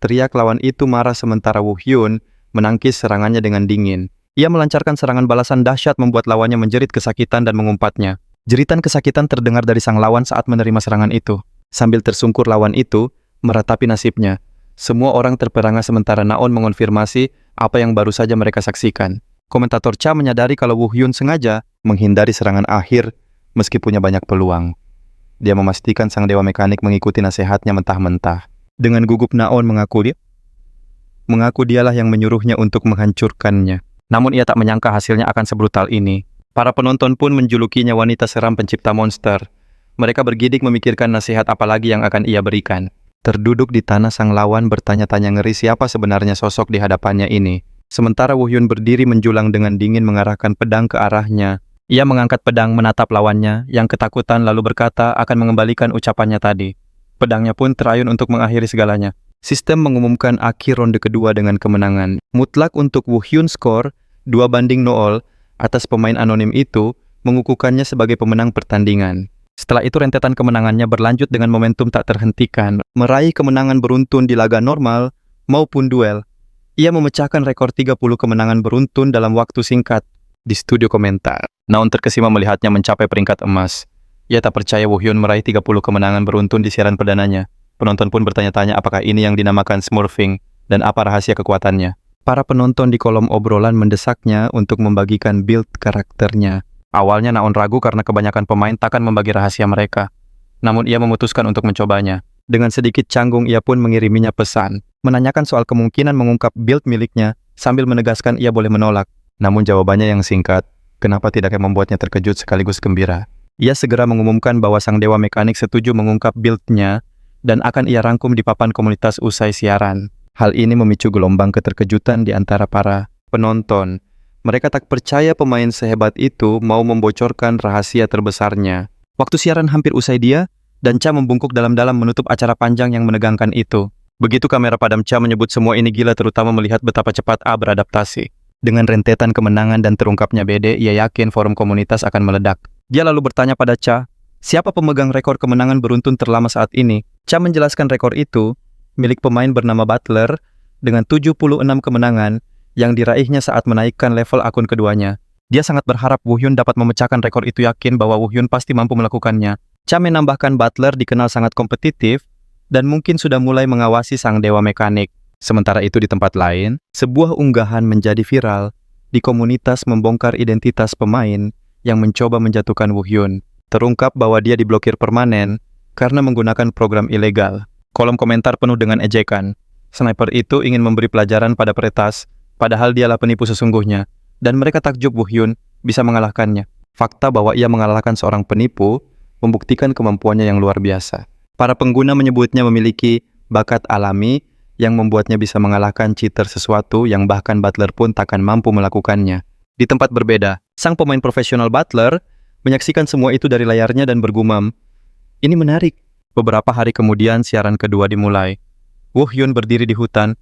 teriak lawan itu marah sementara Woo Hyun menangkis serangannya dengan dingin. Ia melancarkan serangan balasan dahsyat membuat lawannya menjerit kesakitan dan mengumpatnya. Jeritan kesakitan terdengar dari sang lawan saat menerima serangan itu. Sambil tersungkur lawan itu, meratapi nasibnya. Semua orang terperangah sementara Naon mengonfirmasi apa yang baru saja mereka saksikan. Komentator Cha menyadari kalau Woo Hyun sengaja menghindari serangan akhir meski punya banyak peluang. Dia memastikan sang dewa mekanik mengikuti nasihatnya mentah-mentah. Dengan gugup Naon mengaku dialah yang menyuruhnya untuk menghancurkannya. Namun ia tak menyangka hasilnya akan sebrutal ini. Para penonton pun menjulukinya wanita seram pencipta monster. Mereka bergidik memikirkan nasihat apa lagi yang akan ia berikan. Terduduk di tanah, sang lawan bertanya-tanya ngeri siapa sebenarnya sosok di hadapannya ini. Sementara Woo Hyun berdiri menjulang dengan dingin mengarahkan pedang ke arahnya. Ia mengangkat pedang menatap lawannya yang ketakutan lalu berkata akan mengembalikan ucapannya tadi. Pedangnya pun terayun untuk mengakhiri segalanya. Sistem mengumumkan akhir ronde kedua dengan kemenangan mutlak untuk Woo Hyun, skor 2-0 atas pemain anonim itu mengukuhkannya sebagai pemenang pertandingan. Setelah itu rentetan kemenangannya berlanjut dengan momentum tak terhentikan, meraih kemenangan beruntun di laga normal maupun duel. Ia memecahkan rekor 30 kemenangan beruntun dalam waktu singkat. Di studio komentar, Naon terkesima melihatnya mencapai peringkat emas. Ia tak percaya Woo Hyun meraih 30 kemenangan beruntun di siaran perdananya. Penonton pun bertanya-tanya apakah ini yang dinamakan smurfing dan apa rahasia kekuatannya. Para penonton di kolom obrolan mendesaknya untuk membagikan build karakternya. Awalnya Naon ragu karena kebanyakan pemain takkan membagi rahasia mereka. Namun ia memutuskan untuk mencobanya. Dengan sedikit canggung ia pun mengiriminya pesan, menanyakan soal kemungkinan mengungkap build miliknya sambil menegaskan ia boleh menolak. Namun jawabannya yang singkat, kenapa tidak yang membuatnya terkejut sekaligus gembira. Ia segera mengumumkan bahwa sang dewa mekanik setuju mengungkap build-nya dan akan ia rangkum di papan komunitas usai siaran. Hal ini memicu gelombang keterkejutan di antara para penonton. Mereka tak percaya pemain sehebat itu mau membocorkan rahasia terbesarnya. Waktu siaran hampir usai dan Cha membungkuk dalam-dalam menutup acara panjang yang menegangkan itu. Begitu kamera padam, Cha menyebut semua ini gila terutama melihat betapa cepat A beradaptasi. Dengan rentetan kemenangan dan terungkapnya BD, ia yakin forum komunitas akan meledak. Dia lalu bertanya pada Cha, siapa pemegang rekor kemenangan beruntun terlama saat ini? Cha menjelaskan rekor itu milik pemain bernama Butler dengan 76 kemenangan yang diraihnya saat menaikkan level akun keduanya. Dia sangat berharap Woo Hyun dapat memecahkan rekor itu, yakin bahwa Woo Hyun pasti mampu melakukannya. Cha menambahkan Butler dikenal sangat kompetitif dan mungkin sudah mulai mengawasi sang dewa mekanik. Sementara itu di tempat lain, sebuah unggahan menjadi viral di komunitas membongkar identitas pemain yang mencoba menjatuhkan Woo Hyun. Terungkap bahwa dia diblokir permanen karena menggunakan program ilegal. Kolom komentar penuh dengan ejekan. Sniper itu ingin memberi pelajaran pada peretas, padahal dialah penipu sesungguhnya, dan mereka takjub Woo Hyun bisa mengalahkannya. Fakta bahwa ia mengalahkan seorang penipu membuktikan kemampuannya yang luar biasa. Para pengguna menyebutnya memiliki bakat alami yang membuatnya bisa mengalahkan cheater, sesuatu yang bahkan Butler pun takkan mampu melakukannya. Di tempat berbeda, sang pemain profesional Butler menyaksikan semua itu dari layarnya dan bergumam, "Ini menarik." Beberapa hari kemudian siaran kedua dimulai. Woo Hyun berdiri di hutan,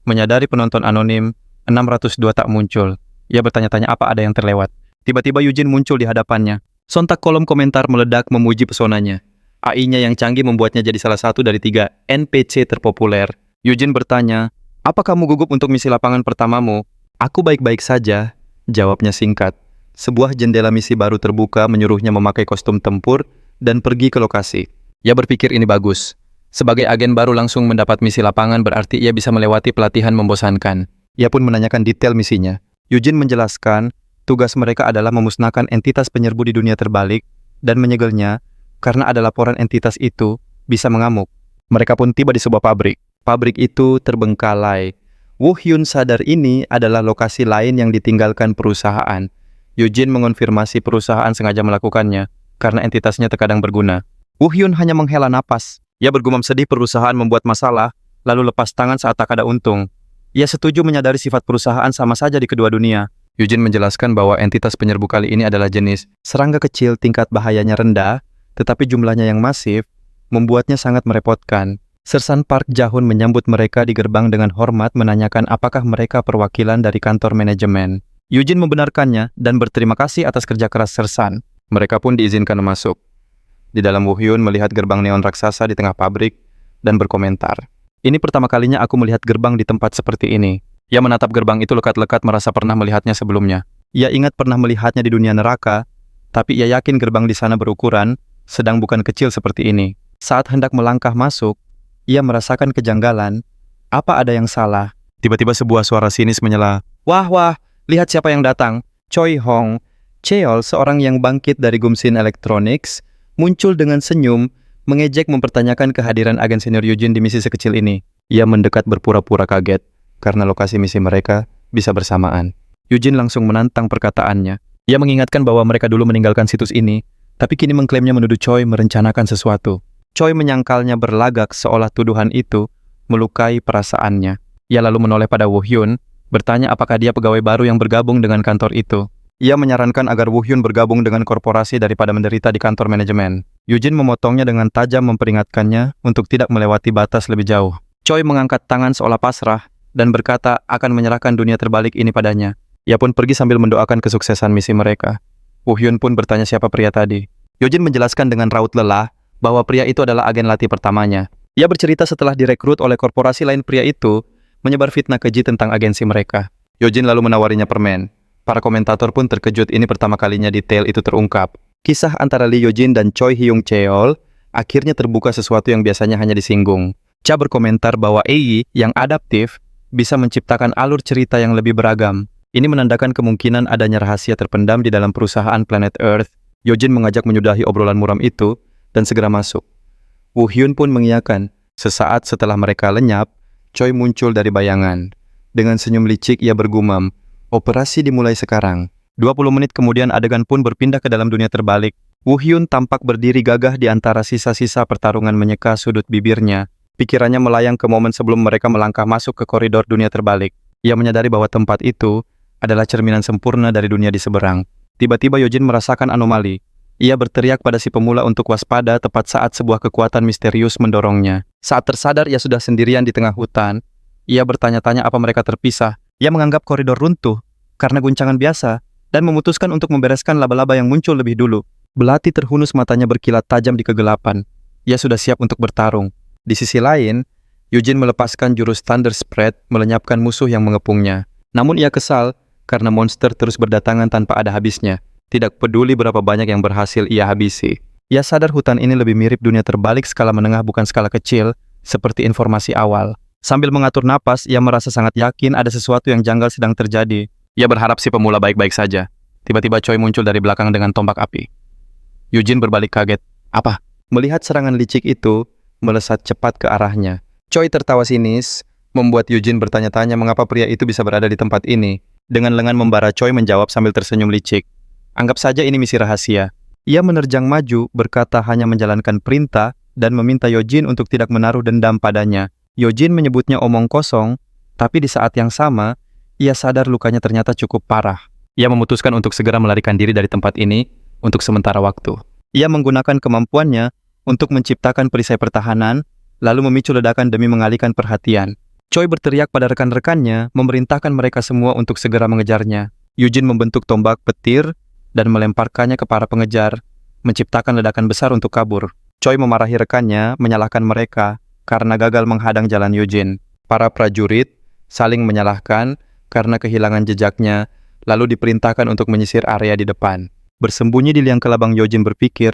menyadari penonton anonim 602 tak muncul. Ia bertanya-tanya apa ada yang terlewat. Tiba-tiba Eugene muncul di hadapannya. Sontak kolom komentar meledak memuji pesonanya. AI-nya yang canggih membuatnya jadi salah satu dari 3 NPC terpopuler. Eugene bertanya, "Apa kamu gugup untuk misi lapangan pertamamu?" "Aku baik-baik saja," jawabnya singkat. Sebuah jendela misi baru terbuka menyuruhnya memakai kostum tempur dan pergi ke lokasi. Ia berpikir ini bagus. Sebagai agen baru langsung mendapat misi lapangan berarti ia bisa melewati pelatihan membosankan. Ia pun menanyakan detail misinya. Eugene menjelaskan, tugas mereka adalah memusnahkan entitas penyerbu di dunia terbalik dan menyegelnya karena ada laporan entitas itu bisa mengamuk. Mereka pun tiba di sebuah pabrik. Pabrik itu terbengkalai. Woo Hyun sadar ini adalah lokasi lain yang ditinggalkan perusahaan. Eugene mengonfirmasi perusahaan sengaja melakukannya karena entitasnya terkadang berguna. Woo Hyun hanya menghela napas. Ia bergumam sedih perusahaan membuat masalah, lalu lepas tangan saat tak ada untung. Ia setuju menyadari sifat perusahaan sama saja di kedua dunia. Eugene menjelaskan bahwa entitas penyerbu kali ini adalah jenis serangga kecil, tingkat bahayanya rendah, tetapi jumlahnya yang masif membuatnya sangat merepotkan. Sersan Park Jahun menyambut mereka di gerbang dengan hormat, menanyakan apakah mereka perwakilan dari kantor manajemen. Eugene membenarkannya dan berterima kasih atas kerja keras Sersan. Mereka pun diizinkan masuk. Di dalam, Woo Hyun melihat gerbang neon raksasa di tengah pabrik dan berkomentar, "Ini pertama kalinya aku melihat gerbang di tempat seperti ini." Ia menatap gerbang itu lekat-lekat merasa pernah melihatnya sebelumnya. Ia ingat pernah melihatnya di dunia neraka, tapi ia yakin gerbang di sana berukuran, sedang bukan kecil seperti ini. Saat hendak melangkah masuk, ia merasakan kejanggalan. Apa ada yang salah? Tiba-tiba sebuah suara sinis menyela. Wah, wah, lihat siapa yang datang. Choi Hong Cheol, seorang yang bangkit dari Gumsin Electronics, muncul dengan senyum, mengejek mempertanyakan kehadiran agen senior Eugene di misi sekecil ini. Ia mendekat berpura-pura kaget, karena lokasi misi mereka bisa bersamaan. Eugene langsung menantang perkataannya. Ia mengingatkan bahwa mereka dulu meninggalkan situs ini, tapi kini mengklaimnya menuduh Choi merencanakan sesuatu. Choi menyangkalnya berlagak seolah tuduhan itu melukai perasaannya. Ia lalu menoleh pada Woo Hyun, bertanya apakah dia pegawai baru yang bergabung dengan kantor itu. Ia menyarankan agar Woo Hyun bergabung dengan korporasi daripada menderita di kantor manajemen. Eugene memotongnya dengan tajam memperingatkannya untuk tidak melewati batas lebih jauh. Choi mengangkat tangan seolah pasrah dan berkata akan menyerahkan dunia terbalik ini padanya. Ia pun pergi sambil mendoakan kesuksesan misi mereka. Woo Hyun pun bertanya siapa pria tadi. Eugene menjelaskan dengan raut lelah bahwa pria itu adalah agen latih pertamanya. Ia bercerita setelah direkrut oleh korporasi lain, pria itu menyebar fitnah keji tentang agensi mereka. Eugene lalu menawarinya permen. Para komentator pun terkejut, ini pertama kalinya detail itu terungkap. Kisah antara Lee Eugene dan Choi Hyung Cheol akhirnya terbuka sesuatu yang biasanya hanya disinggung. Cha berkomentar bahwa AI yang adaptif bisa menciptakan alur cerita yang lebih beragam. Ini menandakan kemungkinan adanya rahasia terpendam di dalam perusahaan Planet Earth. Eugene mengajak menyudahi obrolan muram itu dan segera masuk. Woo Hyun pun mengiyakan. Sesaat setelah mereka lenyap, Choi muncul dari bayangan. Dengan senyum licik ia bergumam, operasi dimulai sekarang. 20 menit kemudian adegan pun berpindah ke dalam dunia terbalik. Woo Hyun tampak berdiri gagah di antara sisa-sisa pertarungan menyeka sudut bibirnya. Pikirannya melayang ke momen sebelum mereka melangkah masuk ke koridor dunia terbalik. Ia menyadari bahwa tempat itu adalah cerminan sempurna dari dunia di seberang. Tiba-tiba Eugene merasakan anomali. Ia berteriak pada si pemula untuk waspada tepat saat sebuah kekuatan misterius mendorongnya. Saat tersadar ia sudah sendirian di tengah hutan, ia bertanya-tanya apa mereka terpisah. Ia menganggap koridor runtuh karena guncangan biasa dan memutuskan untuk membereskan laba-laba yang muncul lebih dulu. Belati terhunus, matanya berkilat tajam di kegelapan. Ia sudah siap untuk bertarung. Di sisi lain, Eugene melepaskan jurus Thunder Spread melenyapkan musuh yang mengepungnya. Namun ia kesal karena monster terus berdatangan tanpa ada habisnya. Tidak peduli berapa banyak yang berhasil ia habisi. Ia sadar hutan ini lebih mirip dunia terbalik skala menengah bukan skala kecil, seperti informasi awal. Sambil mengatur napas, ia merasa sangat yakin ada sesuatu yang janggal sedang terjadi. Ia berharap si pemula baik-baik saja. Tiba-tiba Choi muncul dari belakang dengan tombak api. Eugene berbalik kaget. Apa? Melihat serangan licik itu melesat cepat ke arahnya. Choi tertawa sinis, membuat Eugene bertanya-tanya mengapa pria itu bisa berada di tempat ini. Dengan lengan membara, Choi menjawab sambil tersenyum licik. Anggap saja ini misi rahasia. Ia menerjang maju, berkata hanya menjalankan perintah, dan meminta Eugene untuk tidak menaruh dendam padanya. Eugene menyebutnya omong kosong, tapi di saat yang sama, ia sadar lukanya ternyata cukup parah. Ia memutuskan untuk segera melarikan diri dari tempat ini untuk sementara waktu. Ia menggunakan kemampuannya untuk menciptakan perisai pertahanan, lalu memicu ledakan demi mengalihkan perhatian. Choi berteriak pada rekan-rekannya, memerintahkan mereka semua untuk segera mengejarnya. Eugene membentuk tombak petir dan melemparkannya ke para pengejar, menciptakan ledakan besar untuk kabur. Choi memarahi rekannya, menyalahkan mereka karena gagal menghadang jalan Eugene. Para prajurit saling menyalahkan karena kehilangan jejaknya, lalu diperintahkan untuk menyisir area di depan. Bersembunyi di liang kelabang, Eugene berpikir,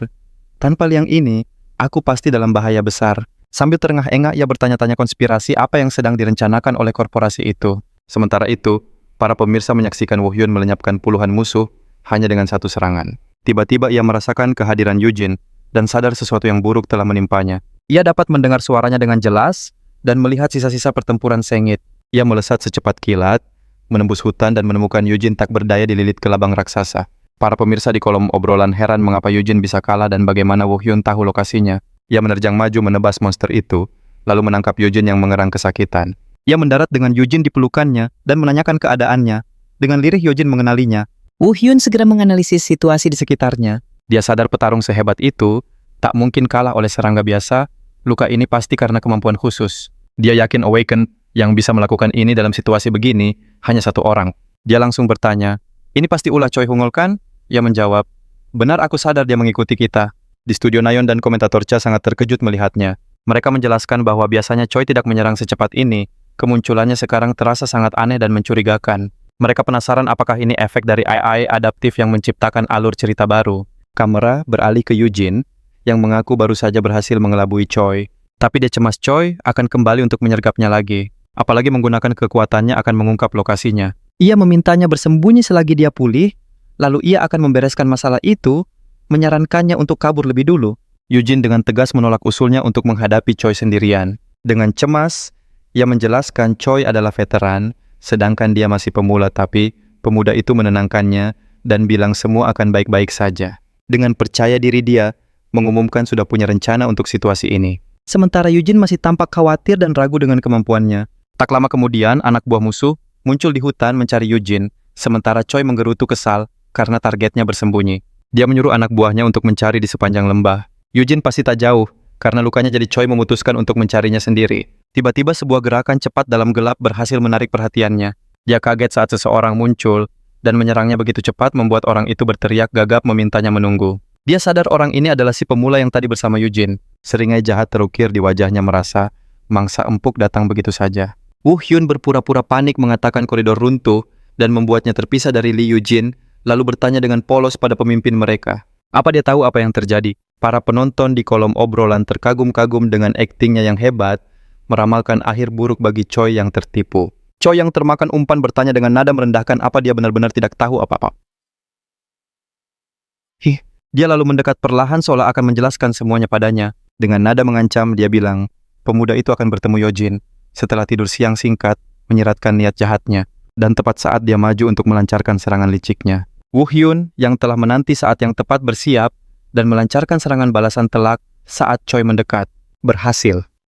tanpa liang ini, aku pasti dalam bahaya besar. Sambil terengah-engah, ia bertanya-tanya konspirasi apa yang sedang direncanakan oleh korporasi itu. Sementara itu, para pemirsa menyaksikan Woo Hyun melenyapkan puluhan musuh hanya dengan satu serangan. Tiba-tiba ia merasakan kehadiran Eugene dan sadar sesuatu yang buruk telah menimpanya. Ia dapat mendengar suaranya dengan jelas dan melihat sisa-sisa pertempuran sengit. Ia melesat secepat kilat, menembus hutan dan menemukan Eugene tak berdaya dililit kelabang raksasa. Para pemirsa di kolom obrolan heran mengapa Eugene bisa kalah dan bagaimana Woo Hyun tahu lokasinya. Ia menerjang maju menebas monster itu, lalu menangkap Eugene yang mengerang kesakitan. Ia mendarat dengan Eugene di pelukannya dan menanyakan keadaannya. Dengan lirih Eugene mengenalinya. Woo Hyun segera menganalisis situasi di Sekitarnya, dia sadar petarung sehebat itu tak mungkin kalah oleh serangga biasa. Luka ini pasti karena kemampuan khusus. Dia yakin Awaken yang bisa melakukan ini dalam situasi begini hanya satu orang. Dia langsung bertanya, ini pasti ulah Choi Hungol kan? Ia menjawab, benar, aku sadar dia mengikuti kita. Di studio Nayeon dan komentator Cha sangat terkejut melihatnya. Mereka menjelaskan bahwa biasanya Choi tidak menyerang secepat ini, Kemunculannya sekarang terasa sangat aneh dan mencurigakan. Mereka penasaran apakah ini efek dari AI adaptif yang menciptakan alur cerita baru. Kamera beralih ke Eugene, yang mengaku baru saja berhasil mengelabui Choi. Tapi dia cemas Choi akan kembali untuk menyergapnya lagi. Apalagi menggunakan kekuatannya akan mengungkap lokasinya. Ia memintanya bersembunyi selagi dia pulih, lalu ia akan membereskan masalah itu, menyarankannya untuk kabur lebih dulu. Eugene dengan tegas menolak usulnya untuk menghadapi Choi sendirian. Dengan cemas, ia menjelaskan Choi adalah veteran, sedangkan dia masih pemula, tapi pemuda itu menenangkannya dan bilang semua akan baik-baik saja. Dengan percaya diri dia, mengumumkan sudah punya rencana untuk situasi ini. Sementara Eugene masih tampak khawatir dan ragu dengan kemampuannya. Tak lama kemudian, anak buah musuh muncul di hutan mencari Eugene, sementara Choi menggerutu kesal karena targetnya bersembunyi. Dia menyuruh anak buahnya untuk mencari di sepanjang lembah. Eugene pasti tak jauh, karena lukanya jadi Choi memutuskan untuk mencarinya sendiri. Tiba-tiba sebuah gerakan cepat dalam gelap berhasil menarik perhatiannya. Dia kaget saat seseorang muncul, dan menyerangnya begitu cepat membuat orang itu berteriak gagap memintanya menunggu. Dia sadar orang ini adalah si pemula yang tadi bersama Eugene. Seringai jahat terukir di wajahnya merasa mangsa empuk datang begitu saja. Woo Hyun berpura-pura panik mengatakan koridor runtuh dan membuatnya terpisah dari Lee Eugene, lalu bertanya dengan polos pada pemimpin mereka. Apa dia tahu apa yang terjadi? Para penonton di kolom obrolan terkagum-kagum dengan aktingnya yang hebat, meramalkan akhir buruk bagi Choi yang tertipu. Choi yang termakan umpan bertanya dengan nada merendahkan apa dia benar-benar tidak tahu apa-apa. Dia lalu mendekat perlahan seolah akan menjelaskan semuanya padanya. Dengan nada mengancam, dia bilang, pemuda itu akan bertemu Eugene setelah tidur siang singkat, menyiratkan niat jahatnya, dan tepat saat dia maju untuk melancarkan serangan liciknya. Woo Hyun yang telah menanti saat yang tepat bersiap dan melancarkan serangan balasan telak saat Choi mendekat, berhasil.